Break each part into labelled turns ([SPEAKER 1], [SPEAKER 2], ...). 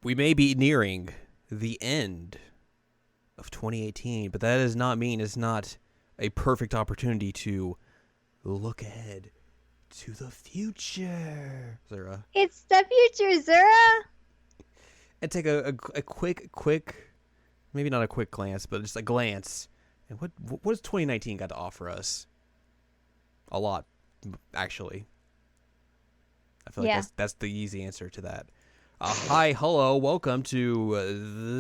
[SPEAKER 1] we may be nearing the end of 2018, but that does not mean it's not a perfect opportunity to look ahead to the future, Zura.
[SPEAKER 2] It's the future, Zura.
[SPEAKER 1] And take a quick, maybe not a quick glance, but just a glance. And what has 2019 got to offer us? A lot, actually. I feel like that's the easy answer to that. Hi, hello, welcome to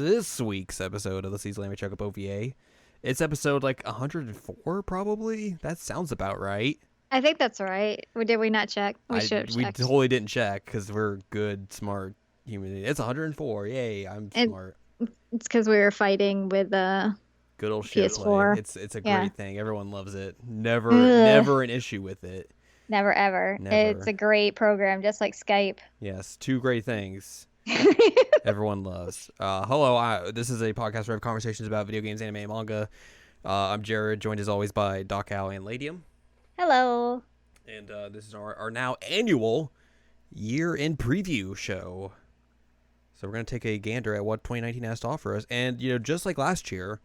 [SPEAKER 1] this week's episode of the Season Lamy Checkup OVA. It's episode like 104, probably. That sounds about right.
[SPEAKER 2] I think that's right. Did we not check? We should have checked.
[SPEAKER 1] We totally didn't check because we're good, smart human. It's 104. Yay, I'm smart.
[SPEAKER 2] It's because we were fighting with
[SPEAKER 1] good old
[SPEAKER 2] PS4.
[SPEAKER 1] Shit. It's a great thing. Everyone loves it. Never an issue with it.
[SPEAKER 2] Never ever. It's a great program, just like Skype.
[SPEAKER 1] Yes, two great things. Everyone loves. Hello, this is a podcast where I have conversations about video games, anime, and manga. I'm Jared, joined as always by Doc Al and Anne Ladyem.
[SPEAKER 2] Hello.
[SPEAKER 1] And this is our now annual year-end preview show. So we're going to take a gander at what 2019 has to offer us. And, just like last year,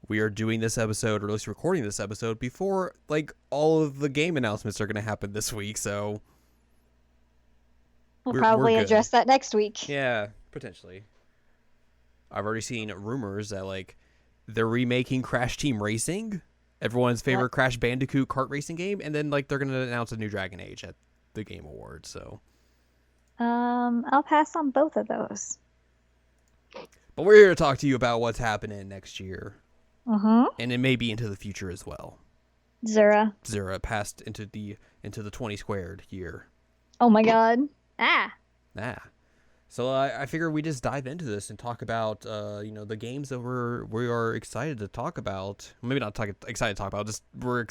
[SPEAKER 1] we are doing this episode, or at least recording this episode, before, like, all of the game announcements are going to happen this week, so...
[SPEAKER 2] We'll probably address that next week.
[SPEAKER 1] Yeah, potentially. I've already seen rumors that, like, they're remaking Crash Team Racing, everyone's favorite Crash Bandicoot kart racing game, and then, like, they're going to announce a new Dragon Age at the Game Awards, so...
[SPEAKER 2] I'll pass on both of those.
[SPEAKER 1] But we're here to talk to you about what's happening next year.
[SPEAKER 2] Mm-hmm.
[SPEAKER 1] And it may be into the future as well.
[SPEAKER 2] Zura
[SPEAKER 1] passed into the 20 squared year.
[SPEAKER 2] Oh my god.
[SPEAKER 1] So I figure we just dive into this and talk about the games that we are excited to talk about. Maybe not excited to talk about. Just we're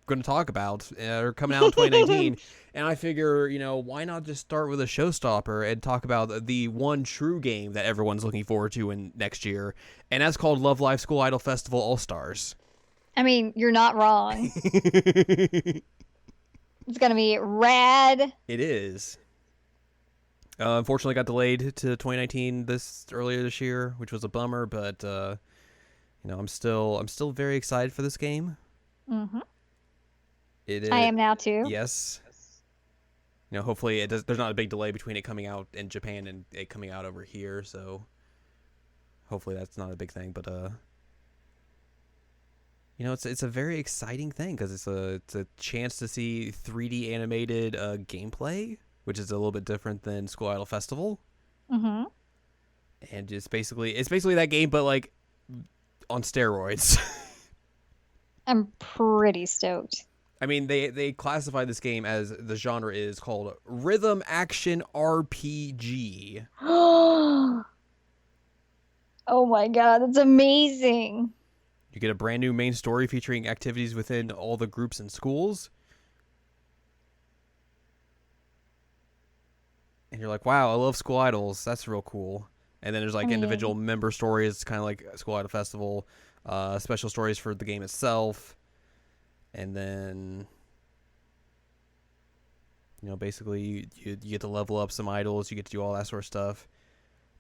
[SPEAKER 1] going to talk about are coming out in 2019. And I figure why not just start with a showstopper and talk about the one true game that everyone's looking forward to in next year, and that's called Love Live School Idol Festival All Stars. I
[SPEAKER 2] mean, you're not wrong. It's gonna be rad.
[SPEAKER 1] It is. Unfortunately, got delayed to 2019 earlier this year, which was a bummer. But I'm still very excited for this game.
[SPEAKER 2] Mm-hmm.
[SPEAKER 1] I
[SPEAKER 2] am now too.
[SPEAKER 1] Yes. Hopefully there's not a big delay between it coming out in Japan and it coming out over here. So hopefully that's not a big thing. But it's a very exciting thing because it's a chance to see 3D animated gameplay, which is a little bit different than School Idol Festival.
[SPEAKER 2] Mm-hmm.
[SPEAKER 1] And it's basically that game, but like on steroids.
[SPEAKER 2] I'm pretty stoked.
[SPEAKER 1] I mean, they classify this game as the genre is called Rhythm Action RPG.
[SPEAKER 2] Oh my god, that's amazing.
[SPEAKER 1] You get a brand new main story featuring activities within all the groups and schools. And you're like, wow, I love School Idols. That's real cool. And then there's like individual member stories, kind of like School Idol Festival, special stories for the game itself. And then, basically you get to level up some idols. You get to do all that sort of stuff.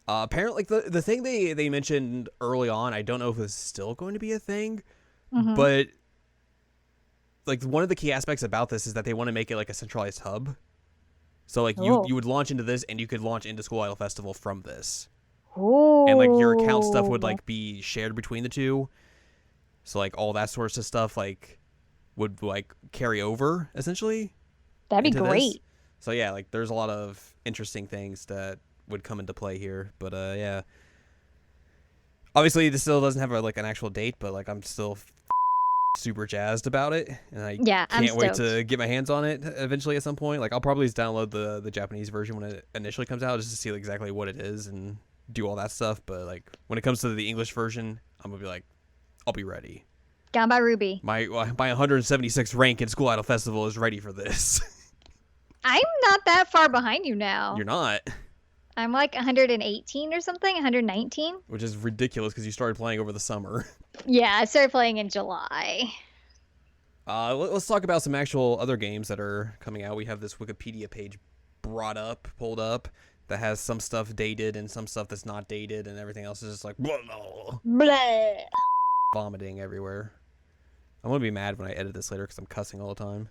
[SPEAKER 1] Apparently, like the thing they mentioned early on, I don't know if it's still going to be a thing, but like one of the key aspects about this is that they want to make it like a centralized hub. So like you would launch into this, and you could launch into School Idol Festival from this.
[SPEAKER 2] Ooh.
[SPEAKER 1] And like your account stuff would like be shared between the two. So like all that sorts of stuff like would like carry over essentially.
[SPEAKER 2] That'd be great.
[SPEAKER 1] So yeah, like there's a lot of interesting things that would come into play here, but yeah. Obviously, this still doesn't have an actual date, but like I'm still super jazzed about it, and I can't wait to get my hands on it eventually at some point. Like I'll probably just download the Japanese version when it initially comes out just to see exactly what it is and do all that stuff. But like when it comes to the English version, I'm gonna be like, I'll be ready.
[SPEAKER 2] Down by Ruby.
[SPEAKER 1] My 176 rank in School Idol Festival is ready for this.
[SPEAKER 2] I'm not that far behind you now.
[SPEAKER 1] You're not.
[SPEAKER 2] I'm like 118 or something, 119.
[SPEAKER 1] Which is ridiculous because you started playing over the summer.
[SPEAKER 2] Yeah, I started playing in July.
[SPEAKER 1] Let's talk about some actual other games that are coming out. We have this Wikipedia page pulled up, that has some stuff dated and some stuff that's not dated, and everything else is just like
[SPEAKER 2] Blah.
[SPEAKER 1] vomiting everywhere. I'm gonna be mad when I edit this later because I'm cussing all the time.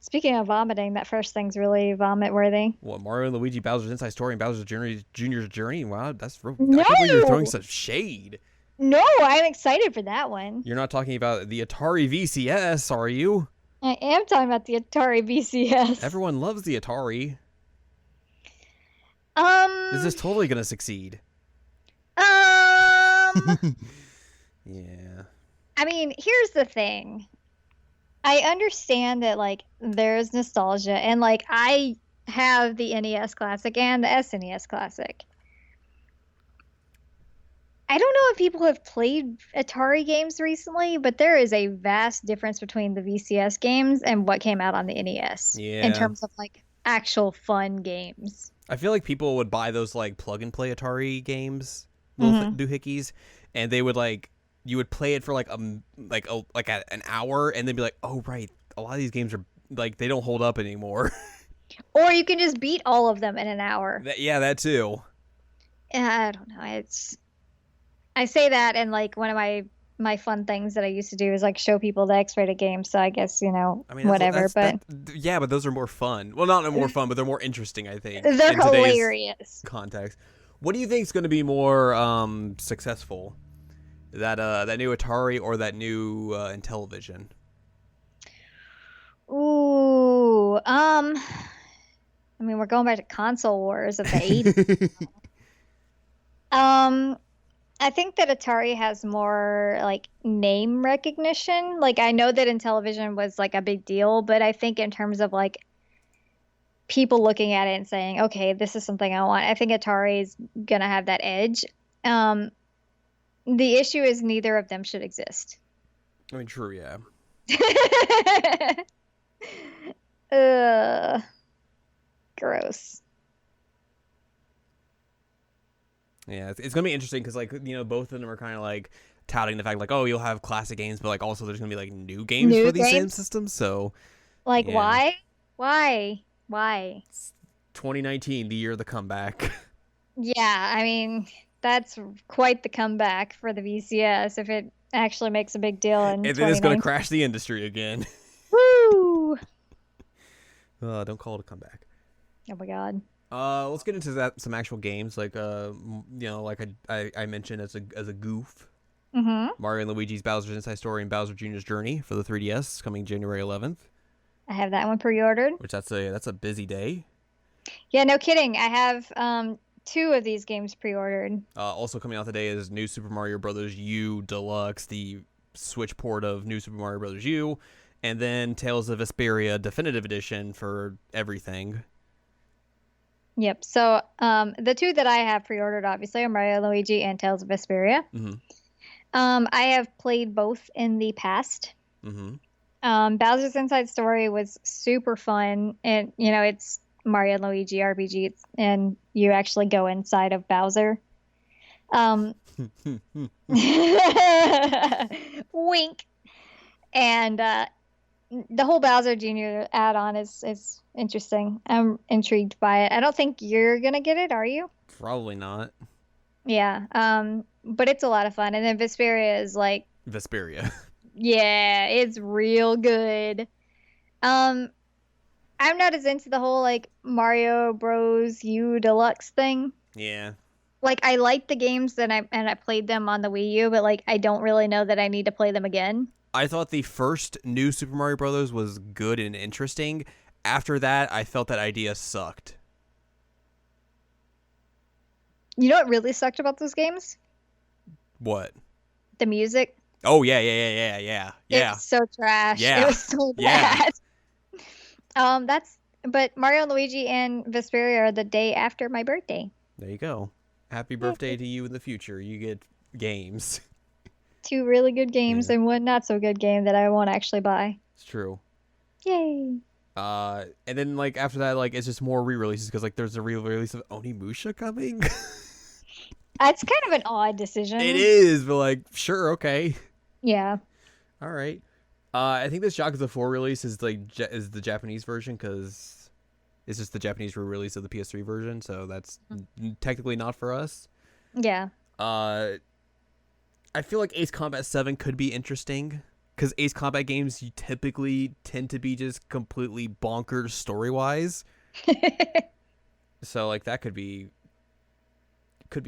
[SPEAKER 2] Speaking of vomiting, that first thing's really vomit worthy.
[SPEAKER 1] What, Mario and Luigi Bowser's Inside Story and Bowser's Jr.'s Journey? Wow, that's real.
[SPEAKER 2] No!
[SPEAKER 1] I can't believe you're throwing such shade.
[SPEAKER 2] No, I'm excited for that one.
[SPEAKER 1] You're not talking about the Atari VCS, are you?
[SPEAKER 2] I am talking about the Atari VCS.
[SPEAKER 1] Everyone loves the Atari. This is totally gonna succeed.
[SPEAKER 2] Yeah. I mean, here's the thing. I understand that, like, there's nostalgia, and, like, I have the NES Classic and the SNES Classic. I don't know if people have played Atari games recently, but there is a vast difference between the VCS games and what came out on the NES.
[SPEAKER 1] Yeah.
[SPEAKER 2] In terms of, like, actual fun games.
[SPEAKER 1] I feel like people would buy those, like, plug-and-play Atari games, little doohickeys, and they would, like, you would play it for like an hour and then be like, oh right, a lot of these games are like they don't hold up anymore.
[SPEAKER 2] Or you can just beat all of them in an hour.
[SPEAKER 1] That too.
[SPEAKER 2] I don't know. I say that, and like one of my fun things that I used to do is like show people the X-rated games. So I guess whatever. But
[SPEAKER 1] those are more fun. Well, not more fun, but they're more interesting. I think
[SPEAKER 2] they're hilarious.
[SPEAKER 1] Context. What do you think is going to be more successful? That new Atari or that new Intellivision?
[SPEAKER 2] Ooh, I mean, we're going back to console wars of the 80s. I think that Atari has more like name recognition. Like I know that Intellivision was like a big deal, but I think in terms of like people looking at it and saying, okay, this is something I want, I think Atari is gonna have that edge. The issue is neither of them should exist.
[SPEAKER 1] I mean, true, yeah.
[SPEAKER 2] Gross.
[SPEAKER 1] Yeah, it's going to be interesting because, like, both of them are kind of, like, touting the fact, like, oh, you'll have classic games, but, like, also there's going to be, like, new games for these same systems, so...
[SPEAKER 2] Like, yeah. Why?
[SPEAKER 1] It's 2019, the year of the comeback.
[SPEAKER 2] Yeah, I mean... That's quite the comeback for the VCS if it actually makes a big deal. And
[SPEAKER 1] then it's going to crash the industry again.
[SPEAKER 2] Woo!
[SPEAKER 1] Don't call it a comeback.
[SPEAKER 2] Oh my god.
[SPEAKER 1] Let's get into some actual games, like like I mentioned as a goof. Mario and Luigi's Bowser's Inside Story and Bowser Jr.'s Journey for the 3DS coming January 11th.
[SPEAKER 2] I have that one pre-ordered.
[SPEAKER 1] Which that's a busy day.
[SPEAKER 2] Yeah, no kidding. I have 2 of these games pre-ordered.
[SPEAKER 1] Also coming out today is New Super Mario Bros. U Deluxe, the Switch port of New Super Mario Bros. U, and then Tales of Vesperia Definitive Edition for everything.
[SPEAKER 2] Yep. So the 2 that I have pre-ordered, obviously, are Mario and Luigi and Tales of Vesperia. I have played both in the past. Bowser's Inside Story was super fun, and it's Mario and Luigi RPG, and you actually go inside of Bowser. Wink. And the whole Bowser Jr. add-on is interesting. I'm intrigued by it. I don't think you're gonna get it, are you?
[SPEAKER 1] Probably not.
[SPEAKER 2] Yeah. But it's a lot of fun. And then Vesperia is like
[SPEAKER 1] Vesperia.
[SPEAKER 2] Yeah, it's real good. I'm not as into the whole like Mario Bros. U Deluxe thing.
[SPEAKER 1] Yeah.
[SPEAKER 2] Like I like the games and I played them on the Wii U, but like I don't really know that I need to play them again.
[SPEAKER 1] I thought the first New Super Mario Bros. Was good and interesting. After that, I felt that idea sucked.
[SPEAKER 2] You know what really sucked about those games?
[SPEAKER 1] What?
[SPEAKER 2] The music.
[SPEAKER 1] Oh yeah.
[SPEAKER 2] It was so trash.
[SPEAKER 1] Yeah.
[SPEAKER 2] It was so bad. But Mario and Luigi and Vesperia are the day after my birthday.
[SPEAKER 1] There you go. Happy birthday to you in the future. You get games.
[SPEAKER 2] 2 really good games and 1 not so good game that I won't actually buy.
[SPEAKER 1] It's true.
[SPEAKER 2] Yay.
[SPEAKER 1] And then like after that, like it's just more re-releases because like there's a re-release of Onimusha coming.
[SPEAKER 2] It's kind of an odd decision.
[SPEAKER 1] It is, but like sure, okay.
[SPEAKER 2] Yeah.
[SPEAKER 1] All right. I think this Yakuza 4 release is the Japanese version because It's just the Japanese re-release of the PS3 version, so that's technically not for us.
[SPEAKER 2] Yeah.
[SPEAKER 1] I feel like Ace Combat 7 could be interesting because Ace Combat games you typically tend to be just completely bonkers story-wise. So like that could be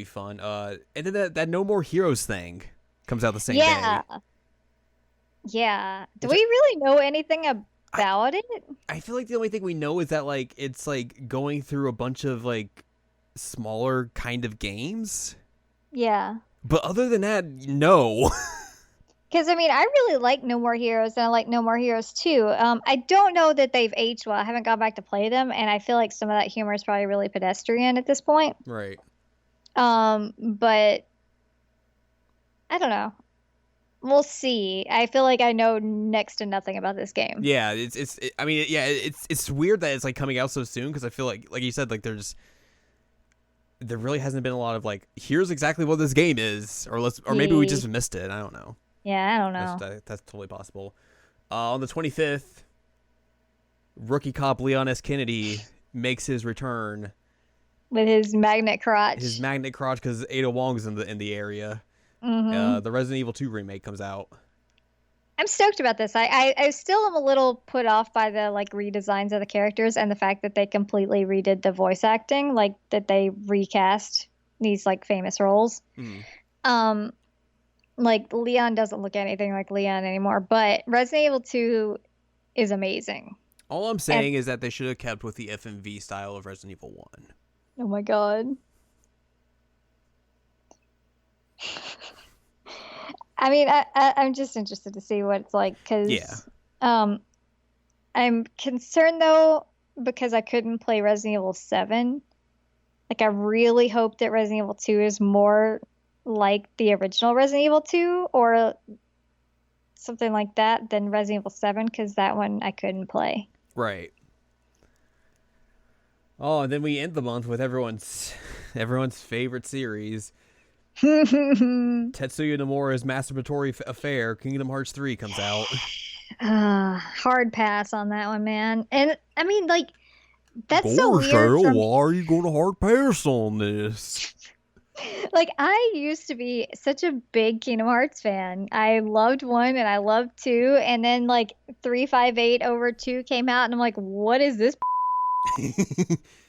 [SPEAKER 1] fun. And then that No More Heroes thing comes out the same day.
[SPEAKER 2] Yeah. Do we really know anything about it?
[SPEAKER 1] I feel like the only thing we know is that like it's like going through a bunch of like smaller kind of games.
[SPEAKER 2] Yeah.
[SPEAKER 1] But other than that, no.
[SPEAKER 2] Because I mean, I really like No More Heroes, and I like No More Heroes too. I don't know that they've aged well. I haven't gone back to play them, and I feel like some of that humor is probably really pedestrian at this point.
[SPEAKER 1] Right.
[SPEAKER 2] But I don't know. We'll see. I feel like I know next to nothing about this game.
[SPEAKER 1] Yeah, it's weird that it's like coming out so soon because I feel like you said, like there really hasn't been a lot of like here's exactly what this game is, or maybe we just missed it. I don't know.
[SPEAKER 2] Yeah, I don't know.
[SPEAKER 1] That's totally possible. On the 25th, rookie cop Leon S. Kennedy makes his return
[SPEAKER 2] with his magnet crotch.
[SPEAKER 1] His magnet crotch because Ada Wong's in the area.
[SPEAKER 2] Mm-hmm.
[SPEAKER 1] The Resident Evil 2 remake comes out.
[SPEAKER 2] I'm stoked about this. I still am a little put off by the like redesigns of the characters and the fact that they completely redid the voice acting, like that they recast these like famous roles. Like Leon doesn't look anything like Leon anymore, but Resident Evil 2 is amazing.
[SPEAKER 1] All I'm saying is that they should have kept with the FMV style of Resident Evil 1.
[SPEAKER 2] Oh my god. I mean, I'm just interested to see what it's like because I'm concerned though because I couldn't play Resident Evil 7. Like I really hope that Resident Evil 2 is more like the original Resident Evil 2 or something like that than Resident Evil 7 because that one I couldn't play.
[SPEAKER 1] Right. Oh, and then we end the month with everyone's favorite series. Tetsuya Nomura's masturbatory affair, Kingdom Hearts 3 comes out.
[SPEAKER 2] Hard pass on that one, man. And I mean, like, that's so weird.
[SPEAKER 1] Cheryl, why are you going to hard pass on this?
[SPEAKER 2] Like, I used to be such a big Kingdom Hearts fan. I loved 1 and I loved 2, and then like 358 over 2 came out, and I'm like, what is this?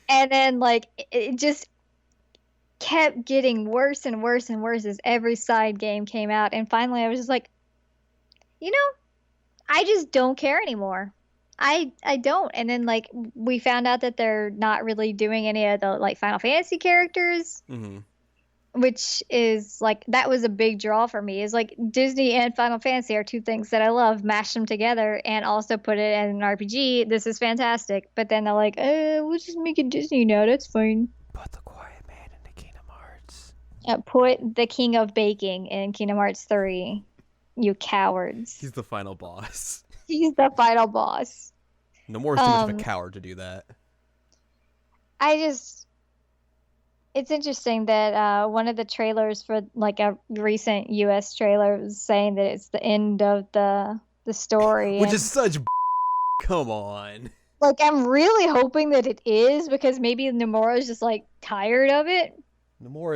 [SPEAKER 2] And then like it just kept getting worse and worse and worse as every side game came out, and finally I was just like, you know, I just don't care anymore. I don't. And then like we found out that they're not really doing any of the like Final Fantasy characters, which is like that was a big draw for me. Is like Disney and Final Fantasy are two things that I love. Mash them together and also put it in an RPG. This is fantastic. But then they're like, we'll just make it Disney now. That's fine.
[SPEAKER 1] Put the Quiet Man into Kingdom Hearts.
[SPEAKER 2] Put the King of Baking in Kingdom Hearts 3. You cowards.
[SPEAKER 1] He's the final boss.
[SPEAKER 2] He's the final boss.
[SPEAKER 1] Nomura's too much of a coward to do that.
[SPEAKER 2] It's interesting that one of the trailers for like a recent US trailer was saying that it's the end of the story.
[SPEAKER 1] Which is such come on.
[SPEAKER 2] Like, I'm really hoping that it is, because maybe Nomura is just like tired of it.
[SPEAKER 1] Nomura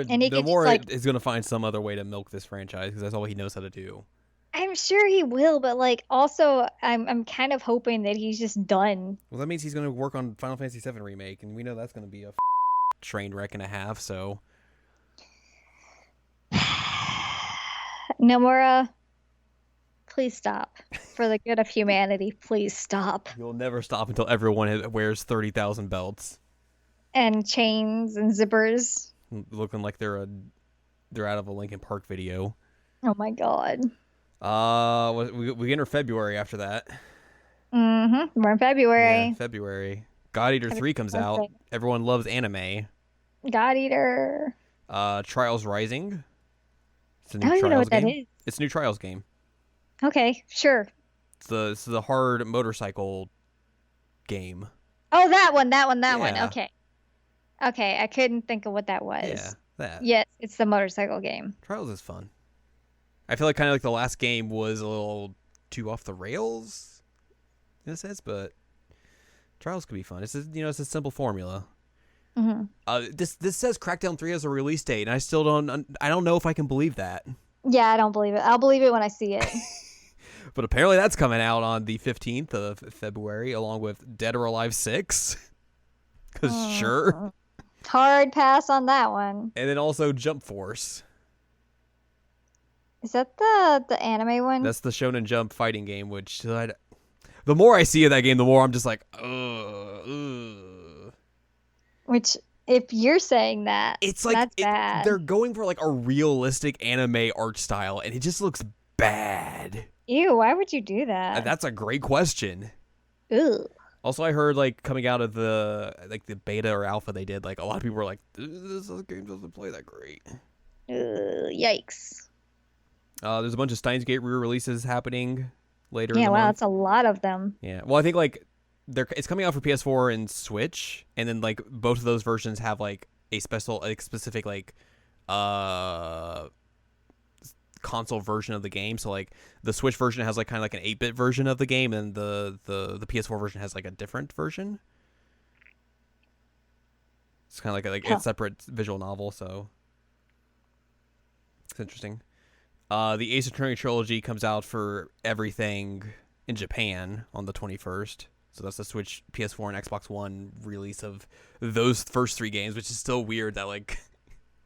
[SPEAKER 1] is going to find some other way to milk this franchise because that's all he knows how to do.
[SPEAKER 2] I'm sure he will, but like also I'm kind of hoping that he's just done.
[SPEAKER 1] Well, that means he's going to work on Final Fantasy VII Remake, and we know that's going to be a train wreck and a half, so.
[SPEAKER 2] Nomura, please stop. For the good of humanity, please stop.
[SPEAKER 1] You'll never stop until everyone wears 30,000 belts.
[SPEAKER 2] And chains and zippers.
[SPEAKER 1] Looking like they're out of a Linkin Park video.
[SPEAKER 2] Oh my god.
[SPEAKER 1] We enter February after that.
[SPEAKER 2] We're in February.
[SPEAKER 1] Yeah, February. God Eater 3 comes out. Everyone loves anime.
[SPEAKER 2] God Eater.
[SPEAKER 1] Trials Rising. It's a new
[SPEAKER 2] I don't even know what
[SPEAKER 1] game.
[SPEAKER 2] that is.
[SPEAKER 1] It's a new Trials game.
[SPEAKER 2] Okay, sure.
[SPEAKER 1] It's the hard motorcycle game.
[SPEAKER 2] Oh, that one.
[SPEAKER 1] Yeah.
[SPEAKER 2] Okay, I couldn't think of what that was.
[SPEAKER 1] Yeah, that.
[SPEAKER 2] Yes, it's the motorcycle game.
[SPEAKER 1] Trials is fun. I feel like kind of like the last game was a little too off the rails in a sense, but Trials could be fun. It's it's a simple formula.
[SPEAKER 2] Mm-hmm.
[SPEAKER 1] This says Crackdown 3 has a release date, and I don't know if I can believe that.
[SPEAKER 2] Yeah, I don't believe it. I'll believe it when I see it.
[SPEAKER 1] But apparently that's coming out on the 15th of February, along with Dead or Alive 6. Because sure.
[SPEAKER 2] Hard pass on that one.
[SPEAKER 1] And then also Jump Force.
[SPEAKER 2] Is that the anime one?
[SPEAKER 1] That's the Shonen Jump fighting game, which the more I see of that game, the more I'm just like, ugh.
[SPEAKER 2] Which, if you're saying that,
[SPEAKER 1] it's like
[SPEAKER 2] that's bad.
[SPEAKER 1] They're going for like a realistic anime art style, and it just looks bad.
[SPEAKER 2] Ew, why would you do that?
[SPEAKER 1] And that's a great question.
[SPEAKER 2] Ew.
[SPEAKER 1] Also, I heard like coming out of the beta or alpha they did, like a lot of people were like, this game doesn't play that great.
[SPEAKER 2] Yikes.
[SPEAKER 1] There's a bunch of Steins Gate re-releases happening later in the
[SPEAKER 2] wow,
[SPEAKER 1] month.
[SPEAKER 2] that's a lot of them.
[SPEAKER 1] Yeah. Well, I think like it's coming out for PS4 and Switch, and then like both of those versions have like a specific like console version of the game. So like the Switch version has like kind of like an 8-bit version of the game, and the PS4 version has like a different version. It's kind of like a separate visual novel, so it's interesting. The Ace Attorney trilogy comes out for everything in Japan on the 21st. So that's the Switch, PS4, and Xbox One release of those first 3 games, which is still weird that like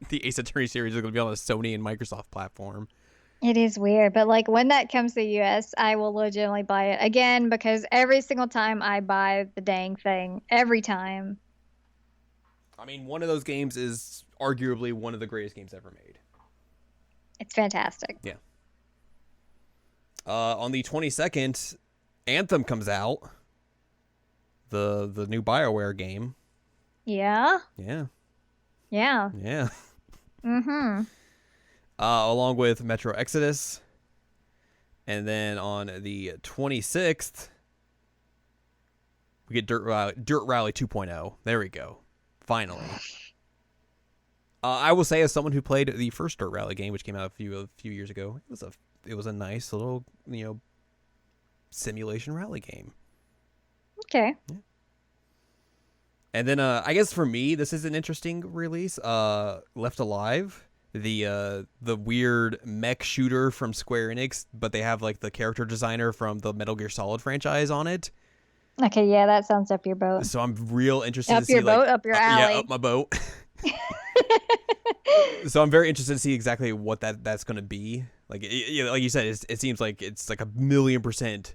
[SPEAKER 1] the Ace Attorney series is going to be on the Sony and Microsoft platform.
[SPEAKER 2] It is weird, but like when that comes to the US, I will legitimately buy it again, because every single time I buy the dang thing, every time.
[SPEAKER 1] I mean, one of those games is arguably one of the greatest games ever made.
[SPEAKER 2] It's fantastic.
[SPEAKER 1] Yeah. On the 22nd, Anthem comes out. The new BioWare game.
[SPEAKER 2] Yeah.
[SPEAKER 1] Yeah.
[SPEAKER 2] Yeah.
[SPEAKER 1] Yeah.
[SPEAKER 2] Mm-hmm.
[SPEAKER 1] Along with Metro Exodus. And then on the 26th, we get Dirt Rally 2.0. There we go. Finally. I will say, as someone who played the first Dirt Rally game, which came out a few years ago, it was a nice little simulation rally game.
[SPEAKER 2] Okay.
[SPEAKER 1] Yeah. And then I guess for me, this is an interesting release. Left Alive, the weird mech shooter from Square Enix, but they have like the character designer from the Metal Gear Solid franchise on it.
[SPEAKER 2] Okay, yeah, that sounds up your boat.
[SPEAKER 1] So I'm real interested
[SPEAKER 2] to
[SPEAKER 1] see
[SPEAKER 2] your boat, up your alley.
[SPEAKER 1] Yeah, up my boat. So I'm very interested to see exactly what that's going to be. Like like you said, it seems like it's like 1,000,000%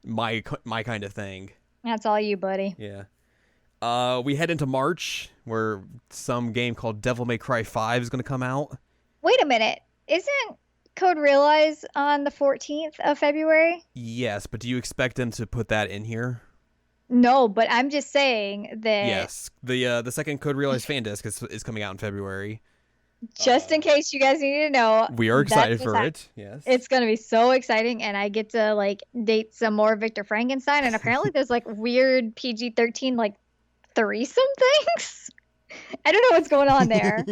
[SPEAKER 1] my kind of thing.
[SPEAKER 2] That's all you, buddy.
[SPEAKER 1] Yeah. We head into March, where some game called Devil May Cry 5 is going to come out.
[SPEAKER 2] Wait a minute. Isn't Code Realize on the 14th of February?
[SPEAKER 1] Yes, but do you expect them to put that in here?
[SPEAKER 2] No, but I'm just saying that...
[SPEAKER 1] Yes. The second Code Realize fan disc is coming out in February.
[SPEAKER 2] Just in case you guys need to know.
[SPEAKER 1] We are excited for it. Yes.
[SPEAKER 2] It's going to be so exciting, and I get to like date some more Victor Frankenstein, and apparently there's like weird PG-13 like threesome things. I don't know what's going on there.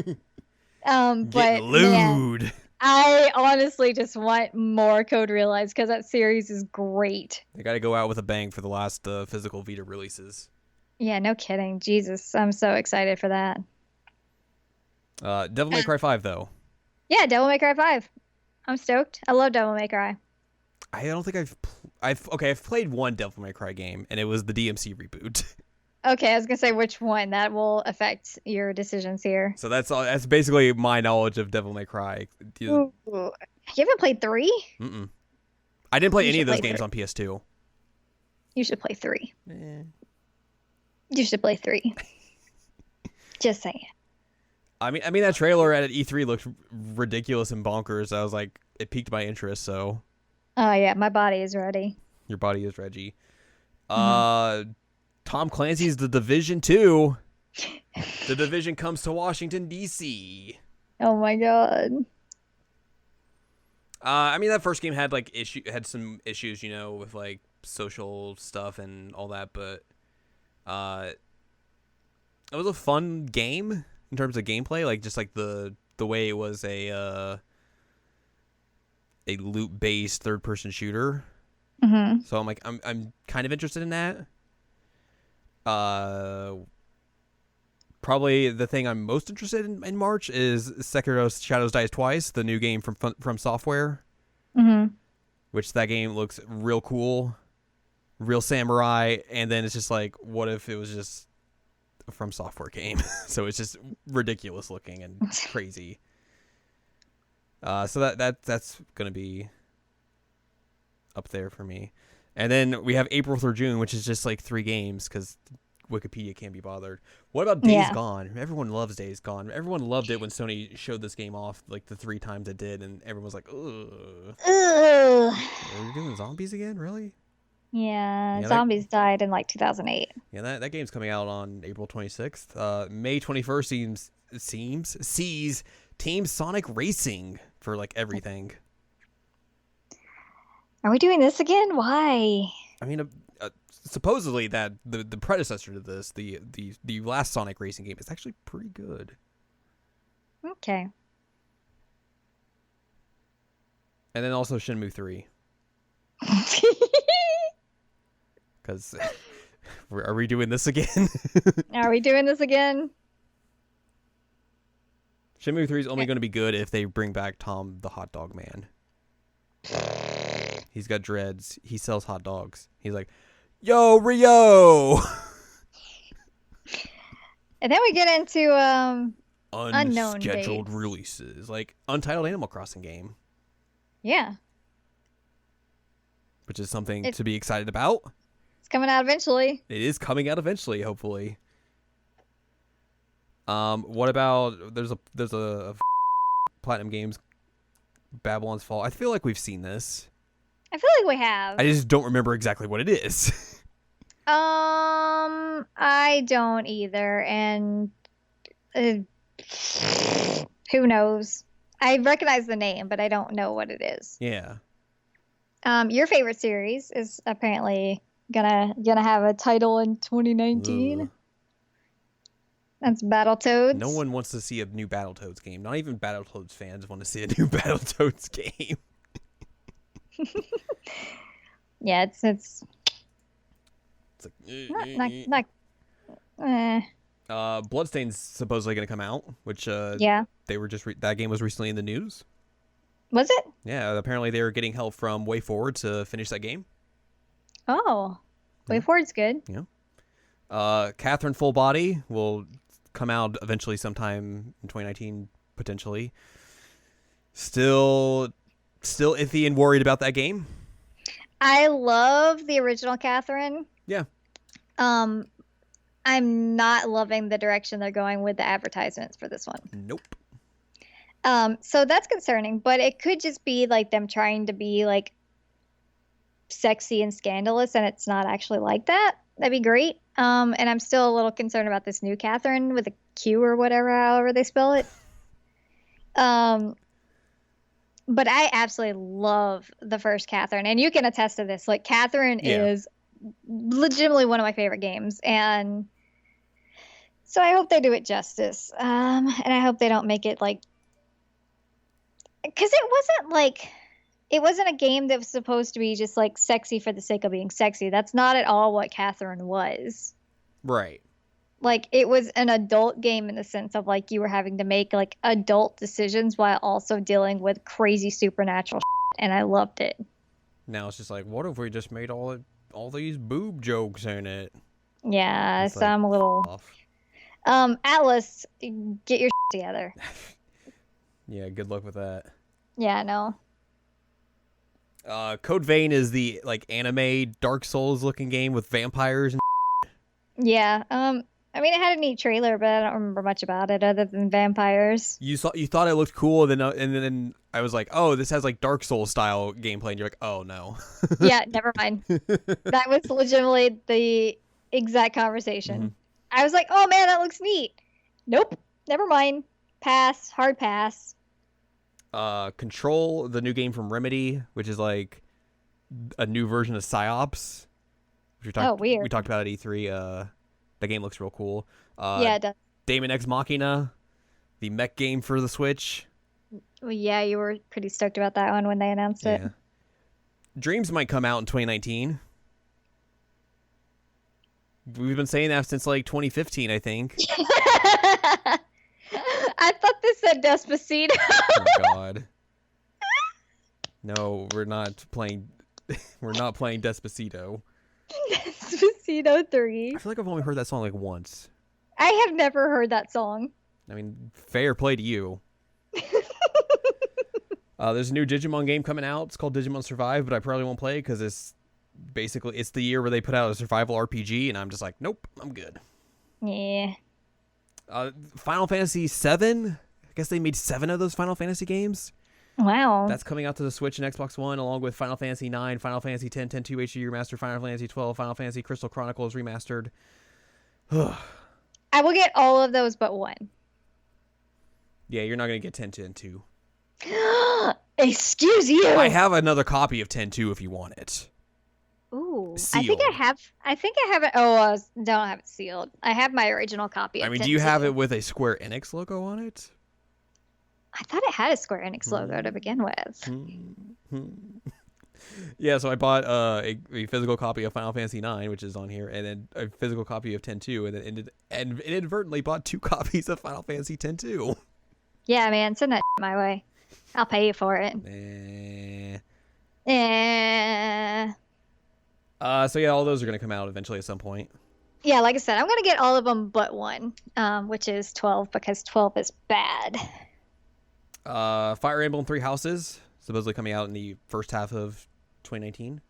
[SPEAKER 2] But
[SPEAKER 1] lewd.
[SPEAKER 2] Man, I honestly just want more Code Realize, because that series is great.
[SPEAKER 1] They got to go out with a bang for the last physical Vita releases.
[SPEAKER 2] Yeah, no kidding. Jesus, I'm so excited for that.
[SPEAKER 1] Devil May Cry 5 though.
[SPEAKER 2] Yeah, Devil May Cry 5. I'm stoked. I love Devil May Cry.
[SPEAKER 1] I don't think I've played one Devil May Cry game, and it was the DMC reboot.
[SPEAKER 2] Okay, I was gonna say which one. That will affect your decisions here.
[SPEAKER 1] So that's basically my knowledge of Devil May Cry.
[SPEAKER 2] You haven't played 3?
[SPEAKER 1] Mm-mm. I didn't play any of those games
[SPEAKER 2] 3.
[SPEAKER 1] on PS2.
[SPEAKER 2] You should play 3. You should play 3. Just saying.
[SPEAKER 1] I mean that trailer at E3 looked ridiculous and bonkers. I was like, it piqued my interest. So.
[SPEAKER 2] Oh yeah, my body is ready.
[SPEAKER 1] Your body is Reggie. Tom Clancy's The Division 2. The Division comes to Washington, D.C.
[SPEAKER 2] Oh my god.
[SPEAKER 1] I mean, that first game had some issues, with like social stuff and all that, but it was a fun game in terms of gameplay, like just like the way it was a loot-based third-person shooter.
[SPEAKER 2] Mm-hmm.
[SPEAKER 1] So I'm kind of interested in that. Probably the thing I'm most interested in March is Sekiro Shadows Die Twice, the new game from Software.
[SPEAKER 2] Mm-hmm.
[SPEAKER 1] Which that game looks real cool, real samurai, and then it's just like, what if it was just a From Software game? So it's just ridiculous looking and crazy. So that's gonna be up there for me. And then we have April through June, which is just like 3 games because Wikipedia can't be bothered. What about Days Gone? Everyone loves Days Gone. Everyone loved it when Sony showed this game off like the 3 times it did, and everyone was like, ugh. Ugh. Are we doing zombies again? Really?
[SPEAKER 2] Yeah, zombies died in like 2008.
[SPEAKER 1] Yeah, that game's coming out on April 26th. May 21st sees Team Sonic Racing for like everything.
[SPEAKER 2] Are we doing this again? Why?
[SPEAKER 1] I mean, supposedly that the predecessor to this, the last Sonic Racing game, is actually pretty good.
[SPEAKER 2] Okay.
[SPEAKER 1] And then also Shenmue 3. Because are we doing this again?
[SPEAKER 2] Are we doing this again?
[SPEAKER 1] Shenmue 3 is only going to be good if they bring back Tom the Hot Dog Man. He's got dreads. He sells hot dogs. He's like, yo, Rio!
[SPEAKER 2] And then we get into unknown
[SPEAKER 1] unscheduled
[SPEAKER 2] dates.
[SPEAKER 1] releases, like Untitled Animal Crossing game.
[SPEAKER 2] Yeah.
[SPEAKER 1] Which is something to be excited about.
[SPEAKER 2] It's coming out eventually.
[SPEAKER 1] It is coming out eventually, hopefully. What about there's a Platinum Games Babylon's Fall. I feel like we've seen this.
[SPEAKER 2] I feel like we have.
[SPEAKER 1] I just don't remember exactly what it is.
[SPEAKER 2] I don't either, and who knows? I recognize the name, but I don't know what it is.
[SPEAKER 1] Yeah.
[SPEAKER 2] Your favorite series is apparently gonna have a title in 2019.
[SPEAKER 1] Ugh.
[SPEAKER 2] That's Battletoads.
[SPEAKER 1] No one wants to see a new Battletoads game. Not even Battletoads fans want to see a new Battletoads game.
[SPEAKER 2] Yeah, it's
[SPEAKER 1] like Bloodstain's supposedly going to come out, which
[SPEAKER 2] yeah,
[SPEAKER 1] they were just that game was recently in the news.
[SPEAKER 2] Was it?
[SPEAKER 1] Yeah, apparently they were getting help from Way Forward to finish that game.
[SPEAKER 2] Oh, Way Forward's good.
[SPEAKER 1] Yeah. Catherine Full Body will come out eventually sometime in 2019, potentially. Still iffy and worried about that game.
[SPEAKER 2] I love the original Catherine.
[SPEAKER 1] Yeah.
[SPEAKER 2] I'm not loving the direction they're going with the advertisements for this one.
[SPEAKER 1] Nope.
[SPEAKER 2] So that's concerning, but it could just be like them trying to be like sexy and scandalous, and it's not actually like that. That'd be great. And I'm still a little concerned about this new Catherine with a Q or whatever, however they spell it. But I absolutely love the first Catherine, and you can attest to this. Like, Catherine is legitimately one of my favorite games, and so I hope they do it justice. And I hope they don't make it like, because it wasn't a game that was supposed to be just like sexy for the sake of being sexy. That's not at all what Catherine was.
[SPEAKER 1] Right.
[SPEAKER 2] Like, it was an adult game in the sense of like you were having to make like adult decisions while also dealing with crazy supernatural shit, and I loved it.
[SPEAKER 1] Now it's just like, what if we just made all these boob jokes in it?
[SPEAKER 2] Yeah,
[SPEAKER 1] it's
[SPEAKER 2] so
[SPEAKER 1] like,
[SPEAKER 2] I'm a little
[SPEAKER 1] off.
[SPEAKER 2] Atlas, get your shit together.
[SPEAKER 1] Yeah, good luck with that.
[SPEAKER 2] Yeah, no.
[SPEAKER 1] Code Vein is the like anime Dark Souls looking game with vampires and
[SPEAKER 2] Yeah. I mean, it had a neat trailer, but I don't remember much about it other than vampires.
[SPEAKER 1] You thought it looked cool, and then I was like, oh, this has like Dark Souls style gameplay, and you're like, oh no.
[SPEAKER 2] Yeah, never mind. That was legitimately the exact conversation.
[SPEAKER 1] Mm-hmm.
[SPEAKER 2] I was like, oh man, that looks neat. Nope, never mind. Pass, hard pass.
[SPEAKER 1] Control, the new game from Remedy, which is like a new version of Psyops.
[SPEAKER 2] Weird.
[SPEAKER 1] We talked about at E3. The game looks real cool.
[SPEAKER 2] Yeah, it does.
[SPEAKER 1] Daemon X Machina, the mech game for the Switch.
[SPEAKER 2] Well, yeah, you were pretty stoked about that one when they announced it.
[SPEAKER 1] Dreams might come out in 2019. We've been saying that since like 2015, I think.
[SPEAKER 2] I thought this said Despacito.
[SPEAKER 1] Oh God. No, we're not playing. We're not playing Despacito.
[SPEAKER 2] Despacito 3.
[SPEAKER 1] I feel like I've only heard that song like once.
[SPEAKER 2] I have never heard that song.
[SPEAKER 1] I mean, fair play to you. There's a new Digimon game coming out. It's called Digimon Survive, but I probably won't play because it's the year where they put out a survival RPG, and I'm just like, nope, I'm good.
[SPEAKER 2] Yeah.
[SPEAKER 1] Final Fantasy 7. I guess they made 7 of those Final Fantasy games.
[SPEAKER 2] Wow.
[SPEAKER 1] That's coming out to the Switch and Xbox One, along with Final Fantasy 9, Final Fantasy 10, 10-2 HD Remastered, Final Fantasy 12, Final Fantasy Crystal Chronicles Remastered.
[SPEAKER 2] I will get all of those but one.
[SPEAKER 1] Yeah, you're not going to get 10-2.
[SPEAKER 2] Excuse you.
[SPEAKER 1] I have another copy of 10-2 if you want it.
[SPEAKER 2] Ooh.
[SPEAKER 1] Sealed.
[SPEAKER 2] I think I have it. Oh, I don't have it sealed. I have my original copy of 10-2.
[SPEAKER 1] Do you have it with a Square Enix logo on it?
[SPEAKER 2] I thought it had a Square Enix logo to begin with.
[SPEAKER 1] Yeah, so I bought a physical copy of Final Fantasy 9, which is on here, and then a physical copy of 10-2, and then inadvertently bought 2 copies of Final Fantasy 10-2.
[SPEAKER 2] Yeah, man, send that my way. I'll pay you for it.
[SPEAKER 1] So yeah, all those are going to come out eventually at some point.
[SPEAKER 2] Yeah, like I said, I'm going to get all of them but one, which is 12, because 12 is bad.
[SPEAKER 1] Fire Emblem 3 Houses, supposedly coming out in the first half of 2019.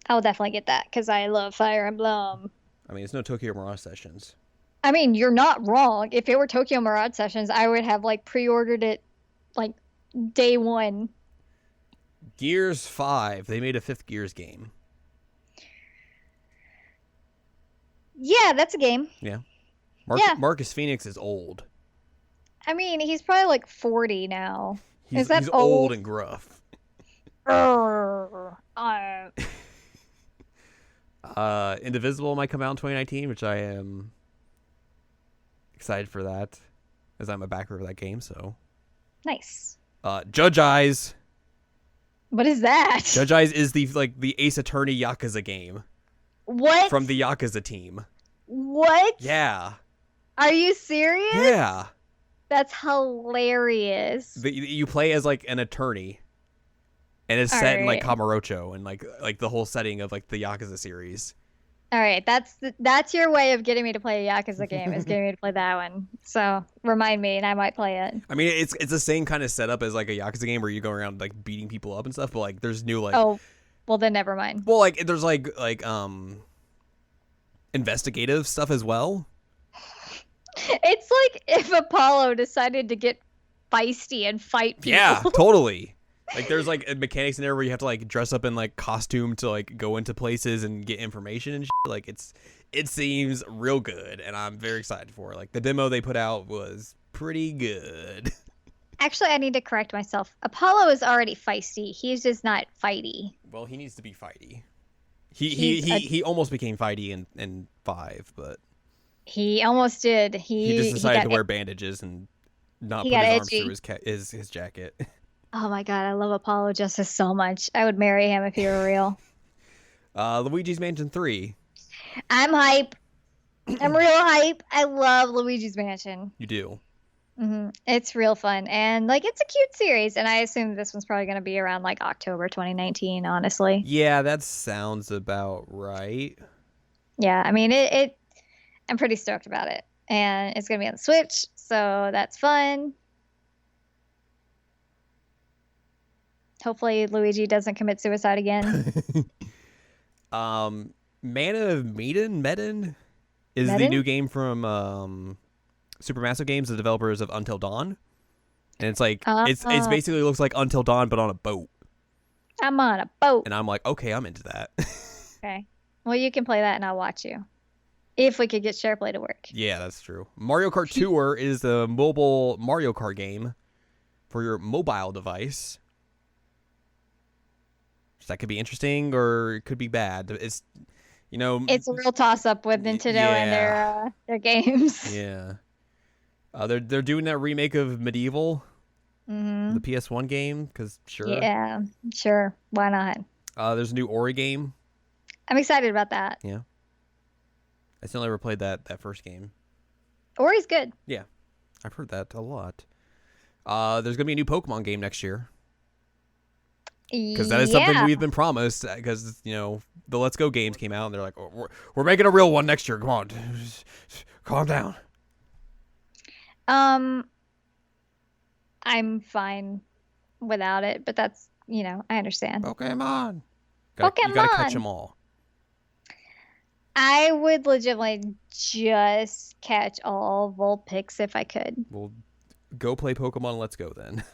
[SPEAKER 2] I'll definitely get that, because I love Fire Emblem.
[SPEAKER 1] I mean, it's no Tokyo Mirage Sessions.
[SPEAKER 2] I mean, you're not wrong. If it were Tokyo Mirage Sessions, I would have, pre-ordered it, day one.
[SPEAKER 1] Gears 5. They made a 5th Gears game.
[SPEAKER 2] Yeah, that's a game.
[SPEAKER 1] Yeah. Marcus Phoenix is old.
[SPEAKER 2] I mean, he's probably 40 now.
[SPEAKER 1] He's old and gruff. Indivisible might come out in 2019, which I am excited for that, as I'm a backer of that game. So
[SPEAKER 2] nice.
[SPEAKER 1] Judge Eyes.
[SPEAKER 2] What is that?
[SPEAKER 1] Judge Eyes is the Ace Attorney Yakuza game.
[SPEAKER 2] What?
[SPEAKER 1] From the Yakuza team.
[SPEAKER 2] What?
[SPEAKER 1] Yeah.
[SPEAKER 2] Are you serious?
[SPEAKER 1] Yeah.
[SPEAKER 2] That's hilarious.
[SPEAKER 1] You play as an attorney, and it's set in Kamurocho and the whole setting of the Yakuza series.
[SPEAKER 2] All right, that's your way of getting me to play a Yakuza game, is getting me to play that one. So remind me, and I might play it.
[SPEAKER 1] I mean, it's the same kind of setup as a Yakuza game where you go around beating people up and stuff, but there's new
[SPEAKER 2] Oh, well then never mind.
[SPEAKER 1] Well, there's investigative stuff as well.
[SPEAKER 2] It's like if Apollo decided to get feisty and fight people.
[SPEAKER 1] Yeah, totally. There's mechanics in there where you have to dress up in costume to go into places and get information and shit. It seems real good, and I'm very excited for it. The demo they put out was pretty good.
[SPEAKER 2] Actually, I need to correct myself. Apollo is already feisty. He's just not fighty.
[SPEAKER 1] Well, he needs to be fighty. He almost became fighty in 5, but
[SPEAKER 2] he almost did.
[SPEAKER 1] He just decided to wear bandages and not put his arms through his jacket.
[SPEAKER 2] Oh my god, I love Apollo Justice so much. I would marry him if he were real.
[SPEAKER 1] Luigi's Mansion 3.
[SPEAKER 2] I'm hype. I'm real hype. I love Luigi's Mansion.
[SPEAKER 1] You do.
[SPEAKER 2] Mm-hmm. It's real fun, and it's a cute series, and I assume this one's probably going to be around October 2019, honestly.
[SPEAKER 1] Yeah, that sounds about right.
[SPEAKER 2] Yeah, I mean it I'm pretty stoked about it, and it's going to be on the Switch, so that's fun. Hopefully Luigi doesn't commit suicide again.
[SPEAKER 1] Man of Medan is the new game from Supermassive Games, the developers of Until Dawn, and it's it's basically looks like Until Dawn but on a boat.
[SPEAKER 2] I'm on a boat,
[SPEAKER 1] and I'm okay, I'm into that.
[SPEAKER 2] Okay, well you can play that and I'll watch you if we could get SharePlay to work.
[SPEAKER 1] Yeah, that's true. Mario Kart Tour is the mobile Mario Kart game for your mobile device. That could be interesting or it could be bad. It's it's a real toss up with Nintendo and their games. Yeah. They're doing that remake of Medieval, the PS1 game, because sure. Yeah, sure. Why not? There's a new Ori game. I'm excited about that. Yeah. I still never played that first game.
[SPEAKER 2] Ori's good.
[SPEAKER 1] Yeah, I've heard that a lot. There's gonna be a new Pokemon game next year. Because that is something we've been promised. Because the Let's Go games came out and they're like, oh, we're making a real one next year. Come on, calm down.
[SPEAKER 2] I'm fine without it, but that's I understand.
[SPEAKER 1] Pokemon. You gotta catch them all.
[SPEAKER 2] I would legitimately just catch all Vulpix if I could.
[SPEAKER 1] Well, go play Pokemon. Let's go then.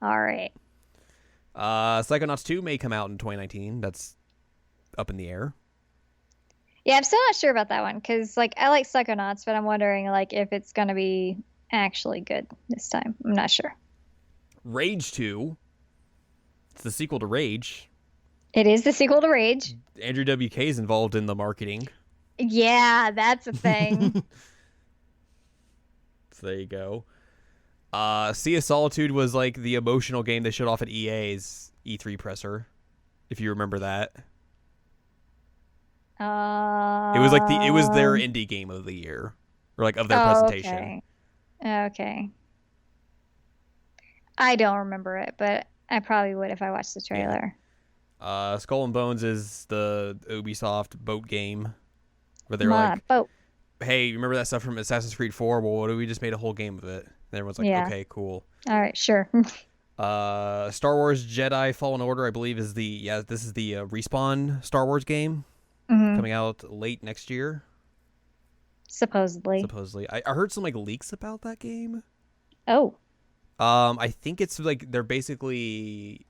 [SPEAKER 2] All right.
[SPEAKER 1] Psychonauts 2 may come out in 2019. That's up in the air.
[SPEAKER 2] Yeah, I'm still not sure about that one because I like Psychonauts, but I'm wondering if it's gonna be actually good this time. I'm not sure.
[SPEAKER 1] Rage 2. It's the sequel to Rage.
[SPEAKER 2] It is the sequel to Rage.
[SPEAKER 1] Andrew WK is involved in the marketing.
[SPEAKER 2] Yeah, that's a thing.
[SPEAKER 1] So there you go. Sea of Solitude was the emotional game they showed off at EA's E3 presser, if you remember that. It was their indie game of the year, or of their presentation.
[SPEAKER 2] Okay. I don't remember it, but I probably would if I watched the trailer.
[SPEAKER 1] Yeah. Skull and Bones is the Ubisoft boat game where they're
[SPEAKER 2] boat.
[SPEAKER 1] Hey, you remember that stuff from Assassin's Creed 4? Well, what if we just made a whole game of it? And everyone's like, okay, cool.
[SPEAKER 2] All right, sure.
[SPEAKER 1] Star Wars Jedi Fallen Order, I believe, this is the Respawn Star Wars game coming out late next year.
[SPEAKER 2] Supposedly.
[SPEAKER 1] I heard some leaks about that game.
[SPEAKER 2] Oh.
[SPEAKER 1] I think it's they're basically,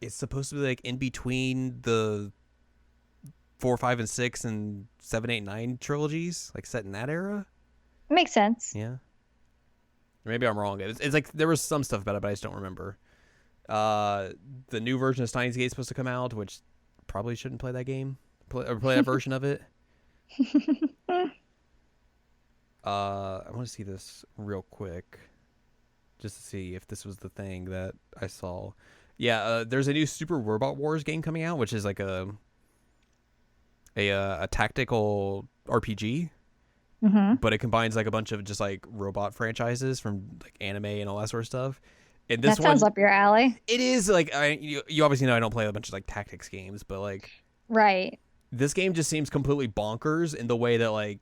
[SPEAKER 1] it's supposed to be in between the 4, 5, and 6 and 7, 8, 9 trilogies, set in that era.
[SPEAKER 2] Makes sense.
[SPEAKER 1] Yeah. Maybe I'm wrong. It's there was some stuff about it, but I just don't remember. The new version of Steins Gate is supposed to come out, which probably shouldn't play that game. Play that version of it. I want to see this real quick, just to see if this was the thing that I saw. Yeah, there's a new Super Robot Wars game coming out, which is a tactical RPG, but it combines a bunch of just robot franchises from anime and all that sort of stuff. And this
[SPEAKER 2] that sounds up your alley.
[SPEAKER 1] It is you obviously know I don't play a bunch of tactics games, but
[SPEAKER 2] right.
[SPEAKER 1] This game just seems completely bonkers in the way that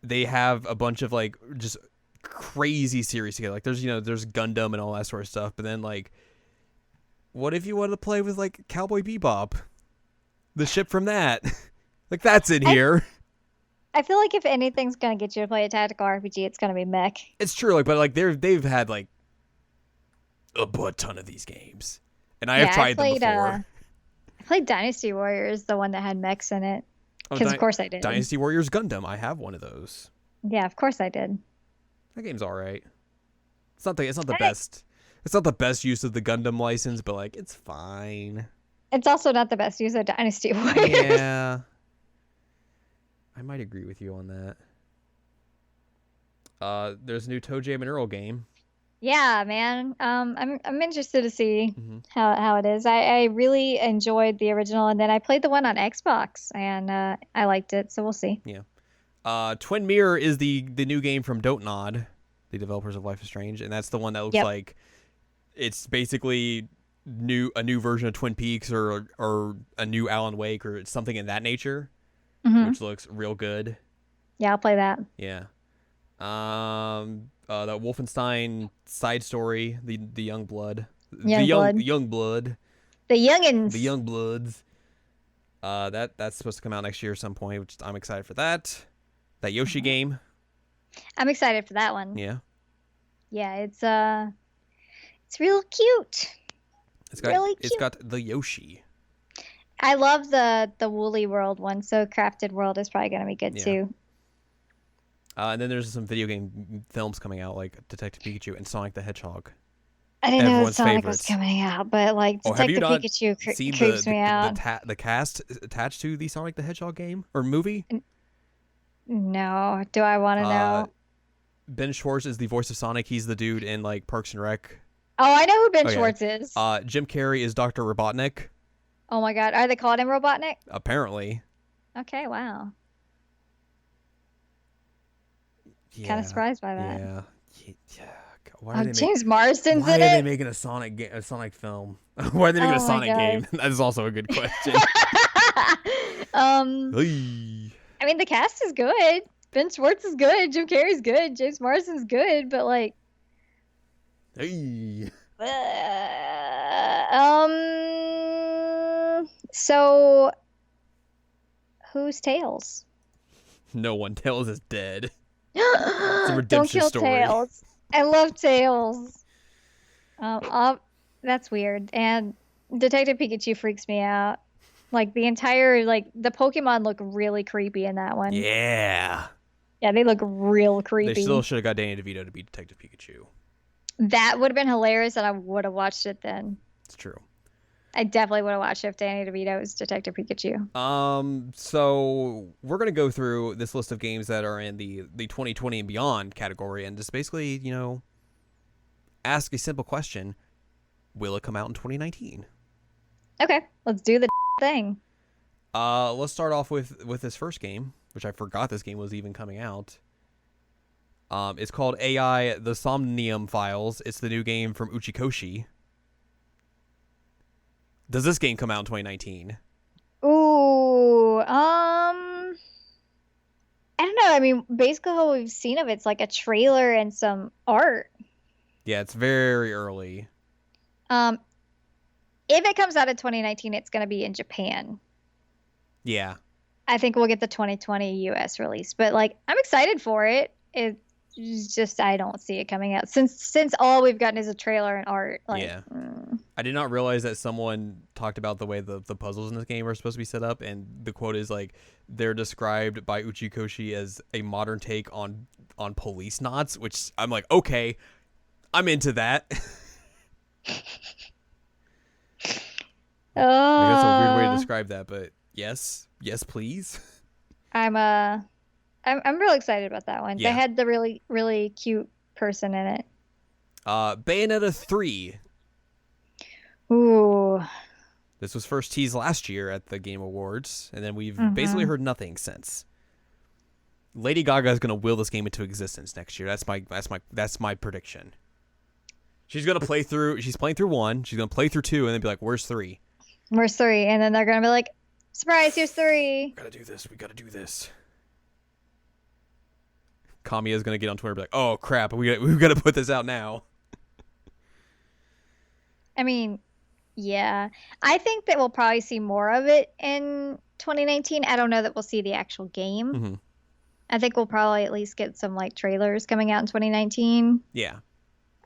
[SPEAKER 1] they have a bunch of just crazy series together. There's Gundam and all that sort of stuff, but then what if you wanted to play with Cowboy Bebop? The ship from that. That's in here.
[SPEAKER 2] I feel if anything's going to get you to play a tactical RPG, it's going to be mech.
[SPEAKER 1] It's true, but they've had a butt ton of these games. And I have tried them before.
[SPEAKER 2] I played Dynasty Warriors, the one that had mechs in it. Because of course I did.
[SPEAKER 1] Dynasty Warriors Gundam. I have one of those.
[SPEAKER 2] Yeah, of course I did.
[SPEAKER 1] That game's all right. It's not the best. It's not the best use of the Gundam license, but it's fine.
[SPEAKER 2] It's also not the best use of Dynasty Warriors.
[SPEAKER 1] Yeah. I might agree with you on that. There's a new Toe Jam and Earl game.
[SPEAKER 2] Yeah, man. I'm interested to see how it is. I really enjoyed the original, and then I played the one on Xbox, and I liked it. So we'll see.
[SPEAKER 1] Yeah. Twin Mirror is the new game from Don't Nod, the developers of Life is Strange, and that's the one that looks like it's basically a new version of Twin Peaks or a new Alan Wake or something in that nature, which looks real good.
[SPEAKER 2] Yeah, I'll play that.
[SPEAKER 1] Yeah. The Wolfenstein side story, the Young Blood. Young Blood.
[SPEAKER 2] The Youngins.
[SPEAKER 1] The Young Bloods. That's supposed to come out next year at some point, which I'm excited for that. That Yoshi game.
[SPEAKER 2] I'm excited for that one.
[SPEAKER 1] Yeah.
[SPEAKER 2] Yeah, it's real cute.
[SPEAKER 1] It's got the Yoshi.
[SPEAKER 2] I love the Woolly World one, so Crafted World is probably going to be good too.
[SPEAKER 1] And then there's some video game films coming out, like Detective Pikachu and Sonic the Hedgehog.
[SPEAKER 2] I didn't know Sonic was coming out, but Detective Pikachu creeps me out.
[SPEAKER 1] The cast attached to the Sonic the Hedgehog game or movie?
[SPEAKER 2] No. Do I want to know?
[SPEAKER 1] Ben Schwartz is the voice of Sonic. He's the dude in Parks and Rec.
[SPEAKER 2] Oh, I know who Ben Schwartz is.
[SPEAKER 1] Jim Carrey is Dr. Robotnik.
[SPEAKER 2] Oh my God. Are they calling him Robotnik?
[SPEAKER 1] Apparently.
[SPEAKER 2] Okay, wow. kind of surprised by that.
[SPEAKER 1] Yeah.
[SPEAKER 2] Why James Marsden's in it?
[SPEAKER 1] Why are they making a Sonic film? Why are they making a Sonic game? That is also a good question.
[SPEAKER 2] I mean, the cast is good. Ben Schwartz is good. Jim Carrey's good. James Marsden's good. But like, so who's Tails?
[SPEAKER 1] No one. Tails is dead. It's a redemption
[SPEAKER 2] Don't kill
[SPEAKER 1] story.
[SPEAKER 2] Tails. I love Tails. That's weird. And Detective Pikachu freaks me out. Like the entire, the Pokemon look really creepy in that one.
[SPEAKER 1] Yeah.
[SPEAKER 2] Yeah, they look real creepy.
[SPEAKER 1] They still should have got Danny DeVito to be Detective Pikachu.
[SPEAKER 2] That would have been hilarious, and I would have watched it then.
[SPEAKER 1] It's true.
[SPEAKER 2] I definitely would have watched it if Danny DeVito was Detective Pikachu.
[SPEAKER 1] So we're gonna go through this list of games that are in the 2020 and beyond category, and just basically, ask a simple question: will it come out in 2019?
[SPEAKER 2] Okay, let's do the thing.
[SPEAKER 1] Let's start off with this first game, which I forgot this game was even coming out. It's called AI: The Somnium Files. It's the new game from Uchikoshi. Does this game come out in 2019?
[SPEAKER 2] Ooh, I don't know. I mean, basically what we've seen of it's like a trailer and some art.
[SPEAKER 1] Yeah, it's very early.
[SPEAKER 2] If it comes out in 2019, it's going to be in Japan.
[SPEAKER 1] Yeah.
[SPEAKER 2] I think we'll get the 2020 US release, but I'm excited for it. It's just I don't see it coming out since all we've gotten is a trailer and art.
[SPEAKER 1] I did not realize that someone talked about the way the puzzles in this game are supposed to be set up, and the quote is they're described by Uchikoshi as a modern take on police knots, which I'm like, okay, I'm into that. That's a weird way to describe that, but yes, please.
[SPEAKER 2] I'm real excited about that one.
[SPEAKER 1] Yeah.
[SPEAKER 2] They had the really, really cute person in it.
[SPEAKER 1] Bayonetta 3.
[SPEAKER 2] Ooh.
[SPEAKER 1] This was first teased last year at the Game Awards, and then we've basically heard nothing since. Lady Gaga is gonna will this game into existence next year. That's my prediction. She's gonna play through. She's playing through 1. She's gonna play through 2, and then be like, "Where's 3?
[SPEAKER 2] Where's 3?" And then they're gonna be like, "Surprise! Here's 3."
[SPEAKER 1] We gotta do this. Kamiya's gonna get on Twitter and be like, "Oh crap, we've got to put this out now."
[SPEAKER 2] I mean, yeah, I think that we'll probably see more of it in 2019. I don't know that we'll see the actual game.
[SPEAKER 1] Mm-hmm.
[SPEAKER 2] I think we'll probably at least get some trailers coming out in 2019.
[SPEAKER 1] Yeah.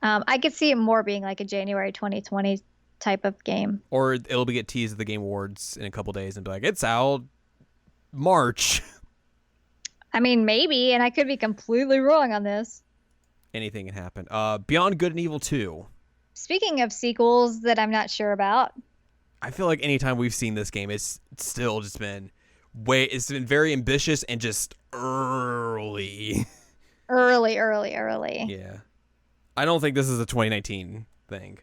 [SPEAKER 2] I could see it more being like a January 2020 type of game.
[SPEAKER 1] Or it'll get teased at the Game Awards in a couple days and be like, "It's out March."
[SPEAKER 2] I mean, maybe, and I could be completely wrong on this.
[SPEAKER 1] Anything can happen. Beyond Good and Evil 2.
[SPEAKER 2] Speaking of sequels that I'm not sure about.
[SPEAKER 1] I feel like anytime we've seen this game, it's still just been it's been very ambitious and just early.
[SPEAKER 2] Early.
[SPEAKER 1] Yeah. I don't think this is a 2019 thing.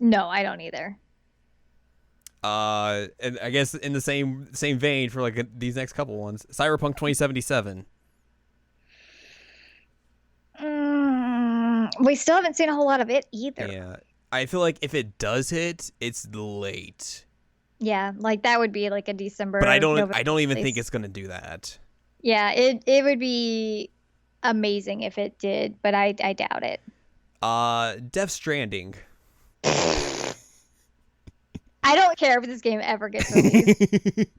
[SPEAKER 2] No, I don't either.
[SPEAKER 1] And I guess in the same vein for these next couple ones, Cyberpunk 2077.
[SPEAKER 2] We still haven't seen a whole lot of it either.
[SPEAKER 1] Yeah. I feel like if it does hit, it's late.
[SPEAKER 2] Yeah, that would be a December.
[SPEAKER 1] But I don't even
[SPEAKER 2] release.
[SPEAKER 1] think it's gonna do that.
[SPEAKER 2] Yeah, it would be amazing if it did, but I doubt it.
[SPEAKER 1] Death Stranding.
[SPEAKER 2] I don't care if this game ever gets released.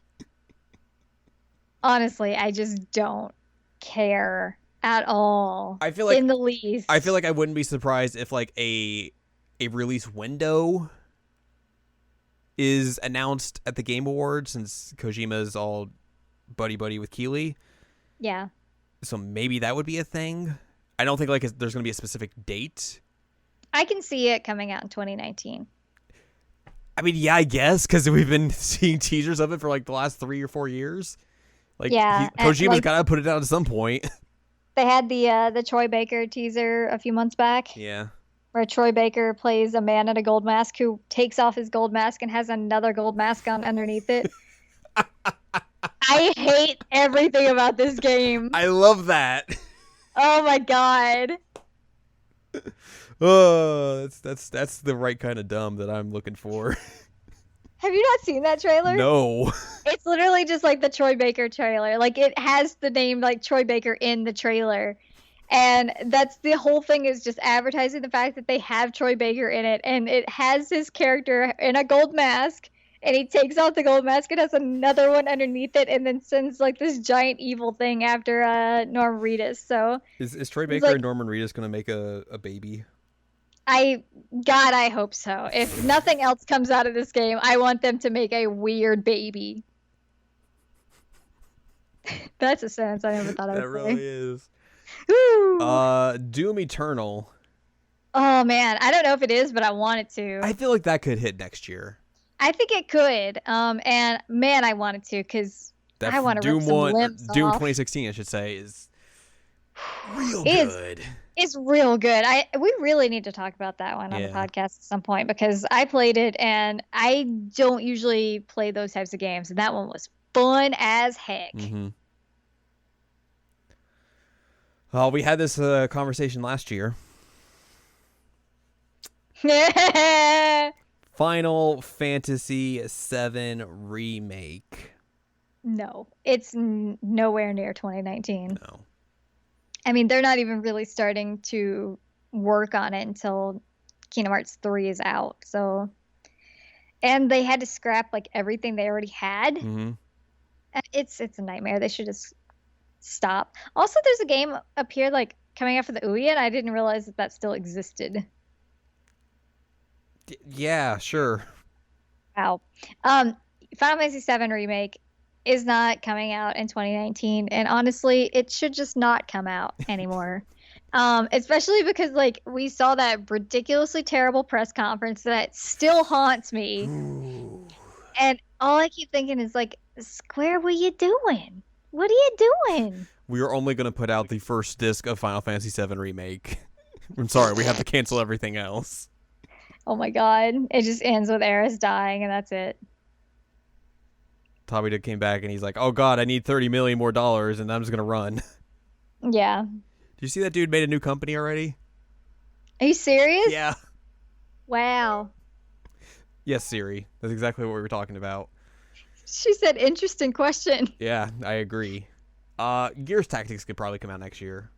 [SPEAKER 2] Honestly, I just don't care at all.
[SPEAKER 1] I feel like
[SPEAKER 2] in the least.
[SPEAKER 1] I feel like I wouldn't be surprised if a release window is announced at the Game Awards, since Kojima's all buddy with Keighley.
[SPEAKER 2] Yeah.
[SPEAKER 1] So maybe that would be a thing. I don't think there's going to be a specific date.
[SPEAKER 2] I can see it coming out in 2019.
[SPEAKER 1] I mean, yeah, I guess, because we've been seeing teasers of it for the last 3 or 4 years. Kojima's got to put it out at some point.
[SPEAKER 2] They had the Troy Baker teaser a few months back.
[SPEAKER 1] Yeah.
[SPEAKER 2] Where Troy Baker plays a man in a gold mask who takes off his gold mask and has another gold mask on underneath it. I hate everything about this game.
[SPEAKER 1] I love that.
[SPEAKER 2] Oh my god.
[SPEAKER 1] Oh, that's the right kind of dumb that I'm looking for.
[SPEAKER 2] Have you not seen that trailer?
[SPEAKER 1] No.
[SPEAKER 2] It's literally just like the Troy Baker trailer. Like it has the name like Troy Baker in the trailer. And that's the whole thing, is just advertising the fact that they have Troy Baker in it, and it has his character in a gold mask, and he takes off the gold mask and has another one underneath it, and then sends like this giant evil thing after Norman Reedus. So
[SPEAKER 1] Is Troy
[SPEAKER 2] it's
[SPEAKER 1] Baker
[SPEAKER 2] like,
[SPEAKER 1] and Norman Reedus gonna make a baby?
[SPEAKER 2] I hope so. If nothing else comes out of this game, I want them to make a weird baby. That's a sentence I never thought I would
[SPEAKER 1] That
[SPEAKER 2] say.
[SPEAKER 1] really is.
[SPEAKER 2] Ooh.
[SPEAKER 1] Doom Eternal.
[SPEAKER 2] Oh man, I don't know if it is, but I want it to.
[SPEAKER 1] I feel like that could hit next year.
[SPEAKER 2] I think it could. And man, I want it to, because I want to rip some limbs
[SPEAKER 1] Doom
[SPEAKER 2] off.
[SPEAKER 1] 2016, I should say, is real good.
[SPEAKER 2] It's real good. We really need to talk about that one on the podcast at some point, because I played it and I don't usually play those types of games, and that one was fun as heck.
[SPEAKER 1] Mm-hmm. Well, we had this conversation last year. Final Fantasy VII Remake.
[SPEAKER 2] No, it's nowhere near 2019.
[SPEAKER 1] No.
[SPEAKER 2] I mean, they're not even really starting to work on it until Kingdom Hearts 3 is out. So, and they had to scrap like everything they already had.
[SPEAKER 1] Mm-hmm.
[SPEAKER 2] It's a nightmare. They should just stop. Also, there's a game up here like coming out for the OVA, and I didn't realize that still existed.
[SPEAKER 1] Yeah, sure.
[SPEAKER 2] Wow. Final Fantasy VII Remake is not coming out in 2019, and honestly, it should just not come out anymore. Especially because like we saw that ridiculously terrible press conference that still haunts me.
[SPEAKER 1] Ooh.
[SPEAKER 2] And all I keep thinking is like, Square, what are you doing? What are you doing?
[SPEAKER 1] We are only going to put out the first disc of Final Fantasy VII Remake. I'm sorry, we have to cancel everything else.
[SPEAKER 2] Oh my god. It just ends with Aerith dying, and that's it.
[SPEAKER 1] Tommy came back and he's like, oh god, I need $30 million more, and I'm just going to run.
[SPEAKER 2] Yeah.
[SPEAKER 1] Do you see that dude made a new company already?
[SPEAKER 2] Are you serious?
[SPEAKER 1] Yeah.
[SPEAKER 2] Wow.
[SPEAKER 1] Yes, Siri. That's exactly what we were talking about.
[SPEAKER 2] She said, interesting question.
[SPEAKER 1] Yeah, I agree. Gears Tactics could probably come out next year.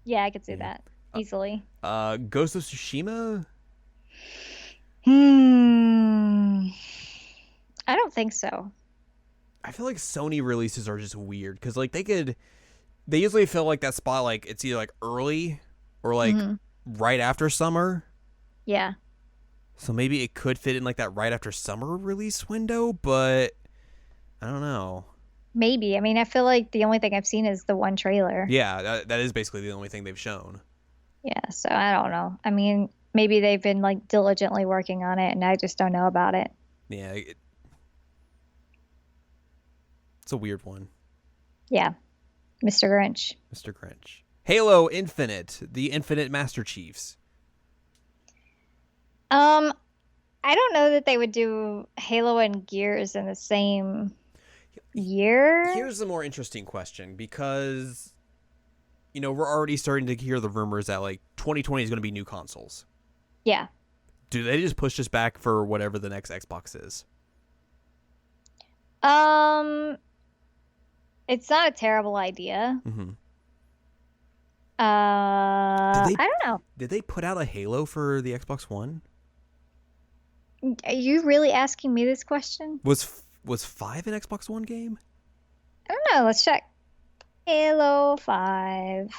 [SPEAKER 2] Yeah, I could see that easily.
[SPEAKER 1] Ghost of Tsushima?
[SPEAKER 2] I don't think so.
[SPEAKER 1] I feel like Sony releases are just weird because like they usually feel like that spot, like it's either like early or like right after summer.
[SPEAKER 2] Yeah.
[SPEAKER 1] So maybe it could fit in like that right after summer release window, but I don't know.
[SPEAKER 2] Maybe. I mean, I feel like the only thing I've seen is the one trailer.
[SPEAKER 1] Yeah, that is basically the only thing they've shown.
[SPEAKER 2] Yeah, so I don't know. I mean, maybe they've been like diligently working on it and I just don't know about it.
[SPEAKER 1] Yeah, it's a weird one.
[SPEAKER 2] Yeah. Mr. Grinch.
[SPEAKER 1] Mr. Grinch. Halo Infinite, the Infinite Master Chiefs.
[SPEAKER 2] I don't know that they would do Halo and Gears in the same year.
[SPEAKER 1] Here's a more interesting question because, you know, we're already starting to hear the rumors that like 2020 is going to be new consoles.
[SPEAKER 2] Yeah.
[SPEAKER 1] Do they just push this back for whatever the next Xbox is?
[SPEAKER 2] It's not a terrible idea.
[SPEAKER 1] Mm-hmm.
[SPEAKER 2] I don't know.
[SPEAKER 1] Did they put out a Halo for the Xbox One?
[SPEAKER 2] Are you really asking me this question?
[SPEAKER 1] Was 5 an Xbox One game?
[SPEAKER 2] I don't know. Let's check. Halo 5.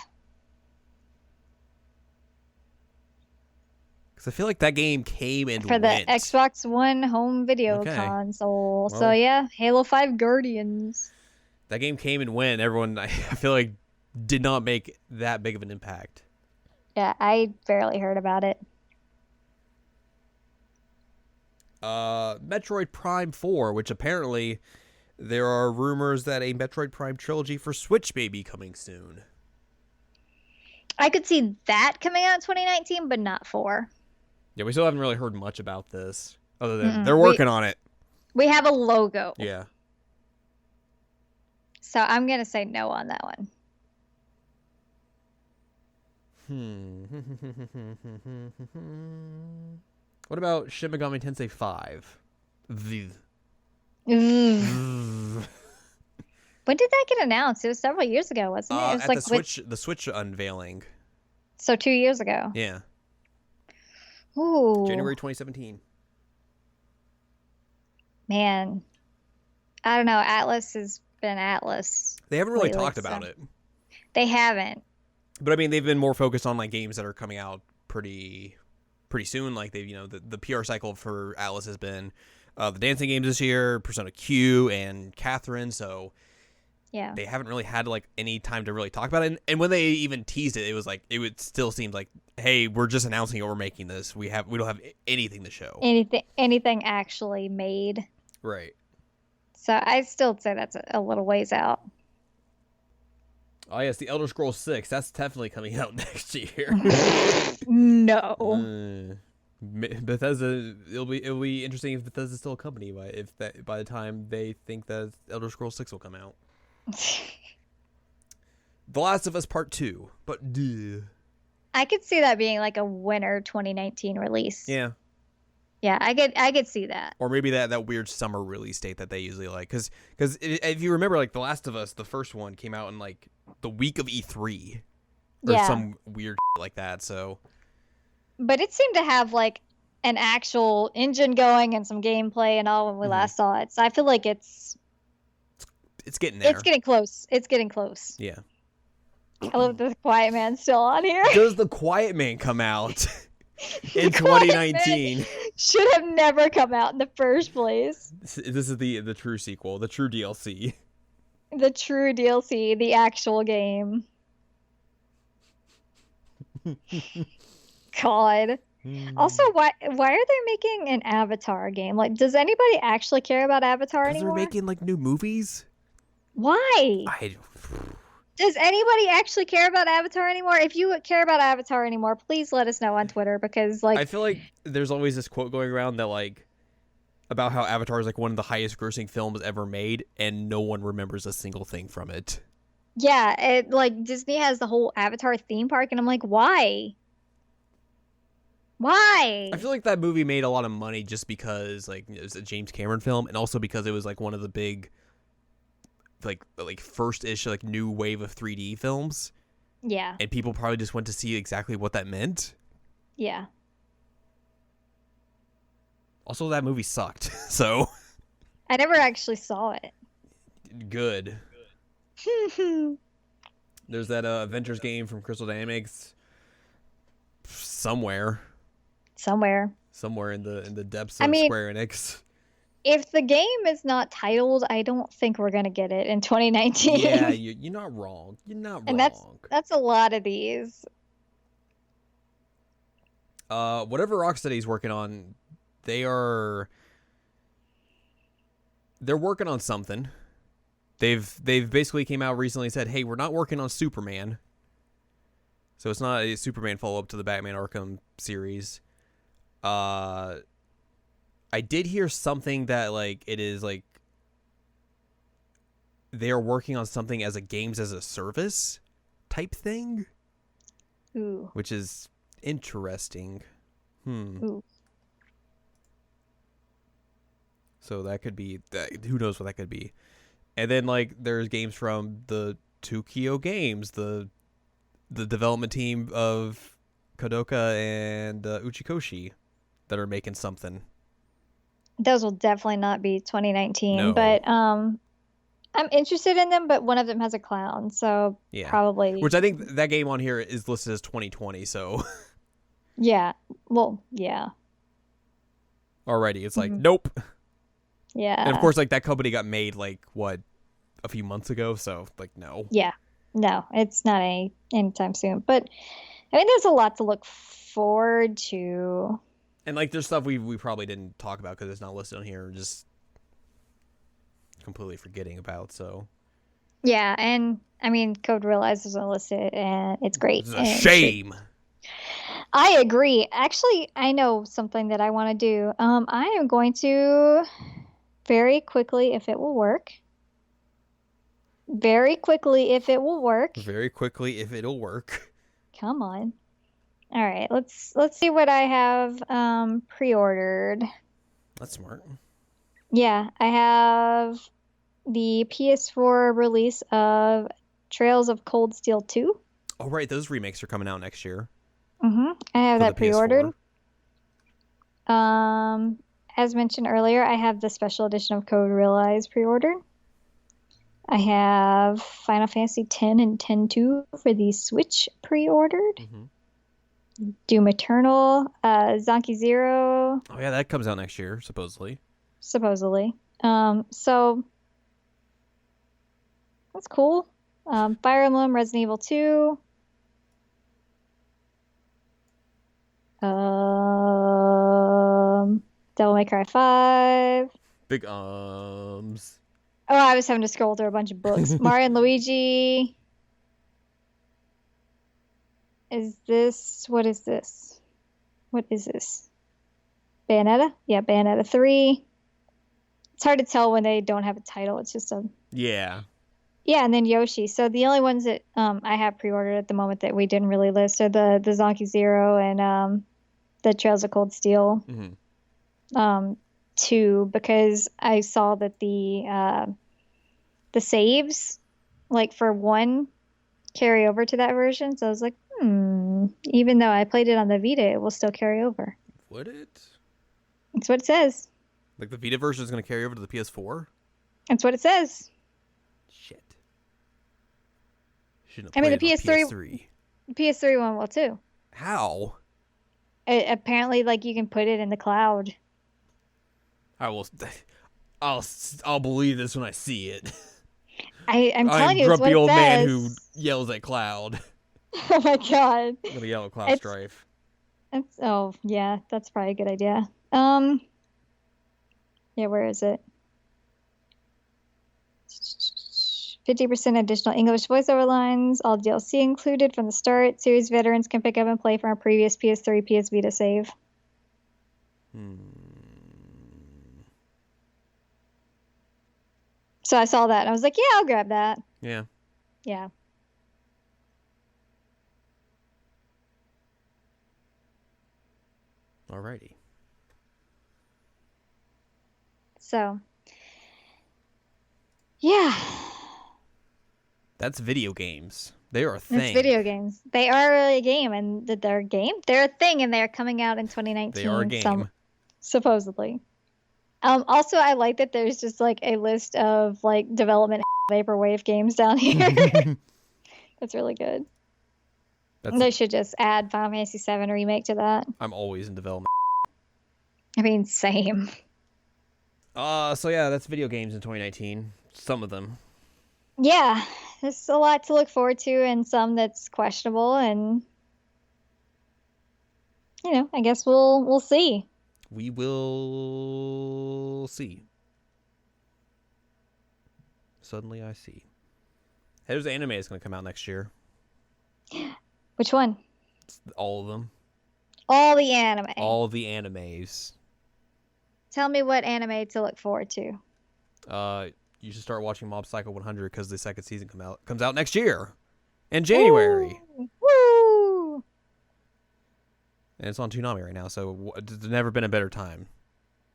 [SPEAKER 1] Because I feel like that game came and
[SPEAKER 2] for
[SPEAKER 1] went.
[SPEAKER 2] the Xbox One home video console.
[SPEAKER 1] Well,
[SPEAKER 2] so yeah, Halo 5 Guardians.
[SPEAKER 1] That game came and went. Everyone, I feel like, did not make that big of an impact.
[SPEAKER 2] Yeah, I barely heard about it.
[SPEAKER 1] Metroid Prime 4, which apparently there are rumors that a Metroid Prime trilogy for Switch may be coming soon.
[SPEAKER 2] I could see that coming out in 2019, but not 4.
[SPEAKER 1] Yeah, we still haven't really heard much about this, other than they're working on it.
[SPEAKER 2] We have a logo.
[SPEAKER 1] Yeah.
[SPEAKER 2] So I'm going to say no on that one.
[SPEAKER 1] What about Shin Megami Tensei 5? The.
[SPEAKER 2] When did that get announced? It was several years ago, wasn't it? It was
[SPEAKER 1] At
[SPEAKER 2] like
[SPEAKER 1] the Switch unveiling.
[SPEAKER 2] So 2 years ago.
[SPEAKER 1] Yeah.
[SPEAKER 2] Ooh.
[SPEAKER 1] January 2017.
[SPEAKER 2] Man. I don't know. Atlas has been Atlas.
[SPEAKER 1] They haven't really talked about it.
[SPEAKER 2] They haven't.
[SPEAKER 1] But I mean, they've been more focused on like games that are coming out pretty soon. Like they've, the PR cycle for Atlas has been the dancing games this year, Persona Q and Catherine. So
[SPEAKER 2] yeah,
[SPEAKER 1] they haven't really had like any time to really talk about it. And when they even teased it, it was like it still seemed like, hey, we're just announcing it. We're making this. We don't have anything to show.
[SPEAKER 2] Anything actually made.
[SPEAKER 1] Right.
[SPEAKER 2] So I still say that's a little ways out.
[SPEAKER 1] Oh yes, the Elder Scrolls 6. That's definitely coming out next year.
[SPEAKER 2] No.
[SPEAKER 1] Bethesda. It'll be interesting if Bethesda's still a company by the time they think that Elder Scrolls 6 will come out. The Last of Us Part 2, but duh.
[SPEAKER 2] I could see that being like a winter 2019 release.
[SPEAKER 1] Yeah.
[SPEAKER 2] Yeah, I could see that.
[SPEAKER 1] Or maybe that weird summer release date that they usually like, because if you remember, like The Last of Us, the first one came out in like the week of E3, or some weird like that. So,
[SPEAKER 2] but it seemed to have like an actual engine going and some gameplay and all when we last saw it. So I feel like it's
[SPEAKER 1] getting there.
[SPEAKER 2] It's getting close. It's getting close.
[SPEAKER 1] Yeah.
[SPEAKER 2] I love that the Quiet Man's still on here.
[SPEAKER 1] Does the Quiet Man come out in 2019?
[SPEAKER 2] Should have never come out in the first place.
[SPEAKER 1] This is the true sequel, the true DLC.
[SPEAKER 2] The true DLC, the actual game. God. Also, why are they making an Avatar game? Like, does anybody actually care about Avatar anymore?
[SPEAKER 1] They're making like new movies.
[SPEAKER 2] Why? Does anybody actually care about Avatar anymore? If you care about Avatar anymore, please let us know on Twitter, because like
[SPEAKER 1] I feel like there's always this quote going around that like about how Avatar is like one of the highest grossing films ever made, and no one remembers a single thing from it.
[SPEAKER 2] Yeah, like Disney has the whole Avatar theme park, and I'm like, why? Why?
[SPEAKER 1] I feel like that movie made a lot of money just because like it was a James Cameron film, and also because it was like one of the big like first-ish like new wave of 3D films.
[SPEAKER 2] Yeah.
[SPEAKER 1] And people probably just went to see exactly what that meant.
[SPEAKER 2] Yeah.
[SPEAKER 1] Also, that movie sucked. So
[SPEAKER 2] I never actually saw it.
[SPEAKER 1] Good. There's that Avengers game from Crystal Dynamics somewhere in the depths of Square Enix.
[SPEAKER 2] If the game is not titled, I don't think we're gonna get it in 2019.
[SPEAKER 1] Yeah, you're not wrong. You're not wrong.
[SPEAKER 2] And that's a lot of these.
[SPEAKER 1] Whatever Rocksteady's working on, they're working on something. They've basically came out recently and said, "Hey, we're not working on Superman." So it's not a Superman follow-up to the Batman Arkham series. I did hear something that like it is like they're working on something as a games as a service type thing.
[SPEAKER 2] Ooh.
[SPEAKER 1] Which is interesting.
[SPEAKER 2] Ooh.
[SPEAKER 1] So that could be that. Who knows what that could be? And then like there's games from the Tokyo Games, the development team of Kadoka and Uchikoshi, that are making something.
[SPEAKER 2] Those will definitely not be 2019,
[SPEAKER 1] No.
[SPEAKER 2] But I'm interested in them, but one of them has a clown, so probably.
[SPEAKER 1] Which I think that game on here is listed as 2020, so.
[SPEAKER 2] Yeah. Well, yeah.
[SPEAKER 1] Already, it's like, nope.
[SPEAKER 2] Yeah.
[SPEAKER 1] And of course, like that company got made like what, a few months ago, so like no.
[SPEAKER 2] Yeah. No, it's not anytime soon. But I mean, there's a lot to look forward to.
[SPEAKER 1] And like there's stuff we probably didn't talk about because it's not listed on here, just completely forgetting about. So
[SPEAKER 2] yeah, and I mean, Code Realize isn't listed, and it's great.
[SPEAKER 1] It's a shame.
[SPEAKER 2] I agree. Actually, I know something that I want to do. I am going to very quickly, if it will work. Very quickly, if it will work.
[SPEAKER 1] Very quickly, if it'll work.
[SPEAKER 2] Come on. All right, let's see what I have pre-ordered.
[SPEAKER 1] That's smart.
[SPEAKER 2] Yeah, I have the PS4 release of Trails of Cold Steel 2.
[SPEAKER 1] Oh, right. Those remakes are coming out next year.
[SPEAKER 2] I have
[SPEAKER 1] for
[SPEAKER 2] that
[SPEAKER 1] the
[SPEAKER 2] pre-ordered.
[SPEAKER 1] PS4.
[SPEAKER 2] As mentioned earlier, I have the special edition of Code Realize pre-ordered. I have Final Fantasy X and X-2 for the Switch pre-ordered. Doom Eternal, Zonky Zero.
[SPEAKER 1] Oh, yeah, that comes out next year, supposedly.
[SPEAKER 2] So that's cool. Fire Emblem, Resident Evil 2. Devil May Cry 5.
[SPEAKER 1] Big ums.
[SPEAKER 2] Oh, I was having to scroll through a bunch of books. Mario and Luigi. What is this? Bayonetta? Yeah, Bayonetta 3. It's hard to tell when they don't have a title. It's just a...
[SPEAKER 1] Yeah.
[SPEAKER 2] Yeah, and then Yoshi. So the only ones that I have pre-ordered at the moment that we didn't really list are the Zonky Zero and the Trails of Cold Steel 2, because I saw that the saves, like for one, carry over to that version. So I was like, even though I played it on the Vita, it will still carry over.
[SPEAKER 1] Would it?
[SPEAKER 2] That's what it says.
[SPEAKER 1] Like the Vita version is going to carry over to the PS4?
[SPEAKER 2] That's what it says.
[SPEAKER 1] Shit.
[SPEAKER 2] I mean, the PS3 one will too.
[SPEAKER 1] How?
[SPEAKER 2] Apparently, like, you can put it in the cloud.
[SPEAKER 1] I'll believe this when I see it.
[SPEAKER 2] I'm telling you, it's
[SPEAKER 1] grumpy
[SPEAKER 2] what
[SPEAKER 1] old
[SPEAKER 2] it
[SPEAKER 1] man
[SPEAKER 2] says.
[SPEAKER 1] who yells at cloud.
[SPEAKER 2] Oh my god.
[SPEAKER 1] I'm gonna yell at Cloud Strife.
[SPEAKER 2] Oh yeah, that's probably a good idea. Yeah, where is it? 50% additional English voiceover lines, all DLC included from the start. Series veterans can pick up and play from our previous PS3, PS Vita save. So I saw that and I was like, yeah, I'll grab that.
[SPEAKER 1] Yeah.
[SPEAKER 2] Yeah.
[SPEAKER 1] Alrighty.
[SPEAKER 2] So, yeah.
[SPEAKER 1] That's video games. They are a thing.
[SPEAKER 2] It's video games. They are a game, and they're a game. They're a thing, and they're coming out in 2019.
[SPEAKER 1] They are a game.
[SPEAKER 2] Supposedly. Also, I like that there's just like a list of like development vaporwave games down here. That's really good. They should just add Final Fantasy VII Remake to that.
[SPEAKER 1] I'm always in development.
[SPEAKER 2] I mean, same.
[SPEAKER 1] So yeah, that's video games in 2019. Some of them.
[SPEAKER 2] Yeah, there's a lot to look forward to, and some that's questionable, and I guess we'll see.
[SPEAKER 1] We will see. Suddenly I see. Hey, there's an anime that's going to come out next year.
[SPEAKER 2] Which one?
[SPEAKER 1] All of them.
[SPEAKER 2] All the anime.
[SPEAKER 1] All the animes.
[SPEAKER 2] Tell me what anime to look forward to.
[SPEAKER 1] You should start watching Mob Psycho 100 because the second season comes out next year. In January.
[SPEAKER 2] Woo!
[SPEAKER 1] And it's on Toonami right now, so there's never been a better time.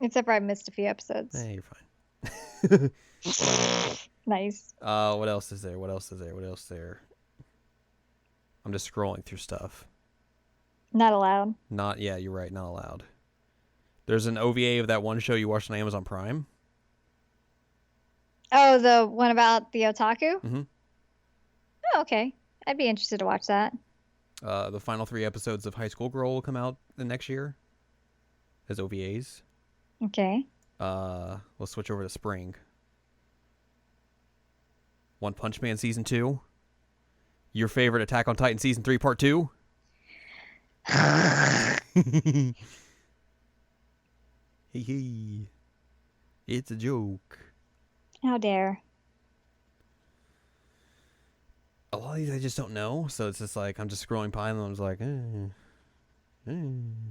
[SPEAKER 2] Except for I missed a few episodes.
[SPEAKER 1] You're fine.
[SPEAKER 2] Nice.
[SPEAKER 1] What else is there? I'm just scrolling through stuff.
[SPEAKER 2] Not allowed.
[SPEAKER 1] Yeah, you're right, not allowed. There's an OVA of that one show you watched on Amazon Prime.
[SPEAKER 2] Oh, the one about the otaku?
[SPEAKER 1] Mm-hmm.
[SPEAKER 2] Oh, okay. I'd be interested to watch that.
[SPEAKER 1] The final 3 episodes of High School Girl will come out the next year as OVAs.
[SPEAKER 2] Okay.
[SPEAKER 1] We'll switch over to spring. One Punch Man Season 2. Your favorite Attack on Titan Season 3 Part 2. Hee. It's a joke.
[SPEAKER 2] How dare.
[SPEAKER 1] A lot of these I just don't know, so it's just like I'm just scrolling by and I was like,
[SPEAKER 2] I mean,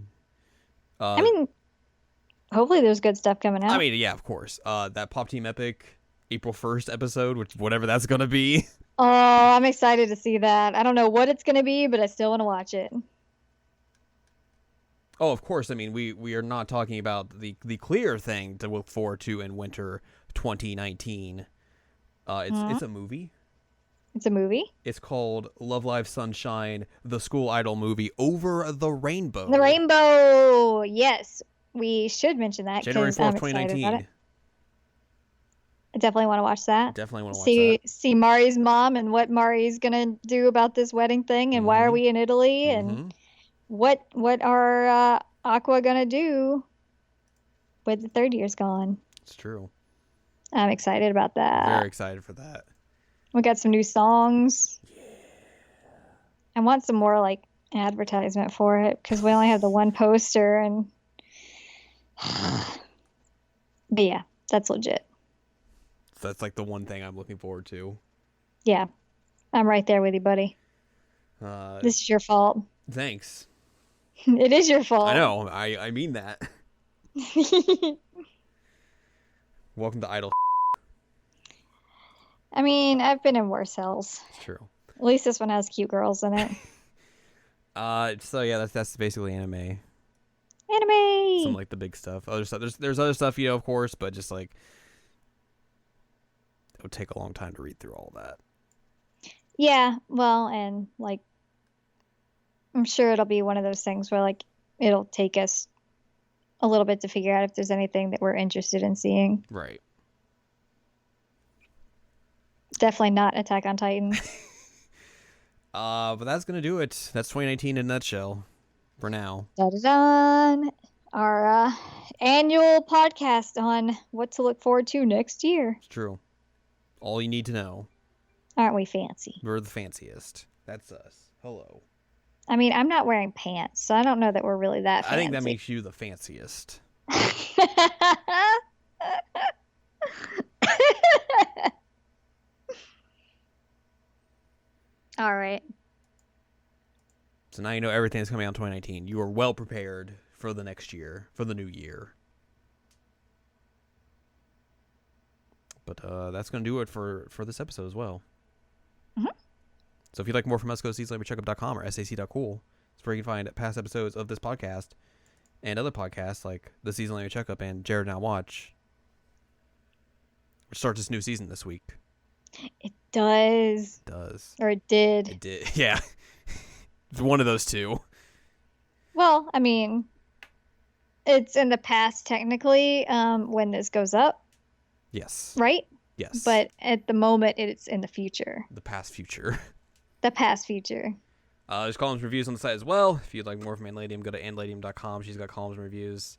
[SPEAKER 2] hopefully there's good stuff coming out.
[SPEAKER 1] I mean, yeah, of course. That Pop Team Epic April 1st episode, which whatever that's gonna be.
[SPEAKER 2] Oh, I'm excited to see that. I don't know what it's going to be, but I still want to watch it.
[SPEAKER 1] Oh, of course. I mean, we are not talking about the clear thing to look forward to in winter 2019. It's a movie.
[SPEAKER 2] It's a movie?
[SPEAKER 1] It's called Love Live Sunshine, the school idol movie Over the Rainbow.
[SPEAKER 2] The Rainbow! Yes. We should mention that
[SPEAKER 1] January
[SPEAKER 2] because
[SPEAKER 1] 4th,
[SPEAKER 2] I'm
[SPEAKER 1] 2019.
[SPEAKER 2] excited about it. I definitely want to watch that.
[SPEAKER 1] Definitely want to watch that.
[SPEAKER 2] See Mari's mom and what Mari's going to do about this wedding thing and why are we in Italy and what are Aqua going to do when the third year's gone.
[SPEAKER 1] It's true.
[SPEAKER 2] I'm excited about that.
[SPEAKER 1] Very excited for that.
[SPEAKER 2] We got some new songs. Yeah. I want some more like advertisement for it because we only have the one poster and but yeah, that's legit.
[SPEAKER 1] So that's like the one thing I'm looking forward to.
[SPEAKER 2] Yeah. I'm right there with you, buddy. This is your fault.
[SPEAKER 1] Thanks.
[SPEAKER 2] It is your fault.
[SPEAKER 1] I know. I mean that. Welcome to Idol.
[SPEAKER 2] I mean, I've been in worse hells.
[SPEAKER 1] It's true.
[SPEAKER 2] At least this one has cute girls in it.
[SPEAKER 1] So yeah, that's basically anime.
[SPEAKER 2] Anime.
[SPEAKER 1] Some like the big stuff. Other stuff. There's other stuff, of course, but just like it would take a long time to read through all that.
[SPEAKER 2] Yeah, well, and like I'm sure it'll be one of those things where like it'll take us a little bit to figure out if there's anything that we're interested in seeing.
[SPEAKER 1] Right.
[SPEAKER 2] Definitely not Attack on Titan.
[SPEAKER 1] But that's gonna do it. That's 2019 in a nutshell. For now.
[SPEAKER 2] Da-da-dun. Our annual podcast on what to look forward to next year.
[SPEAKER 1] It's true. All you need to know.
[SPEAKER 2] Aren't we fancy?
[SPEAKER 1] We're the fanciest. That's us. Hello.
[SPEAKER 2] I mean, I'm not wearing pants, so I don't know that we're really that fancy.
[SPEAKER 1] I think that makes you the fanciest.
[SPEAKER 2] All right.
[SPEAKER 1] So now you know everything that's coming out in 2019. You are well prepared for the next year, for the new year. But that's going to do it for this episode as well.
[SPEAKER 2] Mm-hmm.
[SPEAKER 1] So if you'd like more from us, go to seasonlanguagecheckup.com or sac.cool. It's where you can find past episodes of this podcast and other podcasts like the Season Language Checkup and Jared Now Watch, which starts this new season this week.
[SPEAKER 2] It does.
[SPEAKER 1] It does.
[SPEAKER 2] Or it did.
[SPEAKER 1] It did. Yeah. It's one of those two.
[SPEAKER 2] Well, I mean, it's in the past technically when this goes up.
[SPEAKER 1] Yes.
[SPEAKER 2] Right?
[SPEAKER 1] Yes.
[SPEAKER 2] But at the moment, it's in the future.
[SPEAKER 1] The past future.
[SPEAKER 2] The past future.
[SPEAKER 1] There's columns and reviews on the site as well. If you'd like more from Anne Ladyem, go to anneladyem.com. She's got columns and reviews.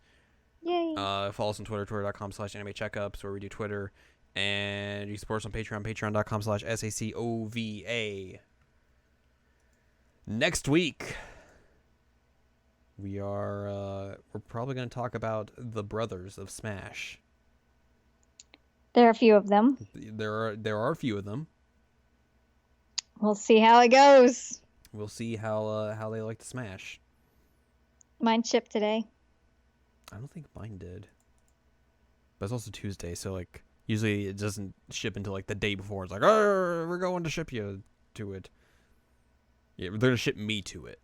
[SPEAKER 2] Yay.
[SPEAKER 1] Follow us on Twitter, twitter.com/anime checkups, where we do Twitter. And you can support us on Patreon, patreon.com/SACOVA. Next week, we're probably going to talk about the brothers of Smash.
[SPEAKER 2] There are a few of them.
[SPEAKER 1] There are a few of them.
[SPEAKER 2] We'll see how it goes.
[SPEAKER 1] We'll see how they like to Smash.
[SPEAKER 2] Mine shipped today.
[SPEAKER 1] I don't think mine did. But it's also Tuesday, so like usually it doesn't ship until like the day before. It's like, oh, we're going to ship you to it. Yeah, they're gonna ship me to it.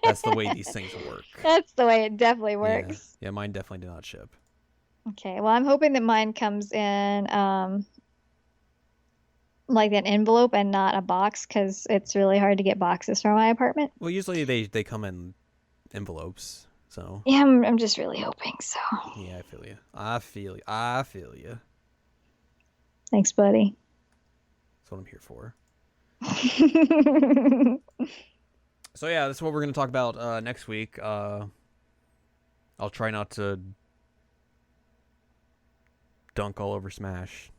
[SPEAKER 1] That's the way these things work.
[SPEAKER 2] That's the way it definitely works.
[SPEAKER 1] Yeah, mine definitely did not ship.
[SPEAKER 2] Okay, well, I'm hoping that mine comes in like an envelope and not a box because it's really hard to get boxes from my apartment.
[SPEAKER 1] Well, usually they come in envelopes, so.
[SPEAKER 2] Yeah, I'm just really hoping so.
[SPEAKER 1] Yeah, I feel you. I feel you.
[SPEAKER 2] Thanks, buddy.
[SPEAKER 1] That's what I'm here for. So yeah, that's what we're going to talk about next week. I'll try not to dunk all over Smash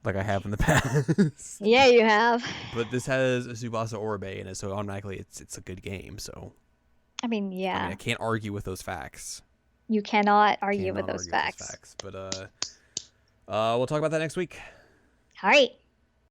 [SPEAKER 1] like I have in the past.
[SPEAKER 2] Yeah, you have.
[SPEAKER 1] But this has Tsubasa Oribe in it, so automatically it's a good game. So
[SPEAKER 2] I mean, yeah.
[SPEAKER 1] I can't argue with those facts.
[SPEAKER 2] You cannot argue with those facts.
[SPEAKER 1] But we'll talk about that next week.
[SPEAKER 2] All right.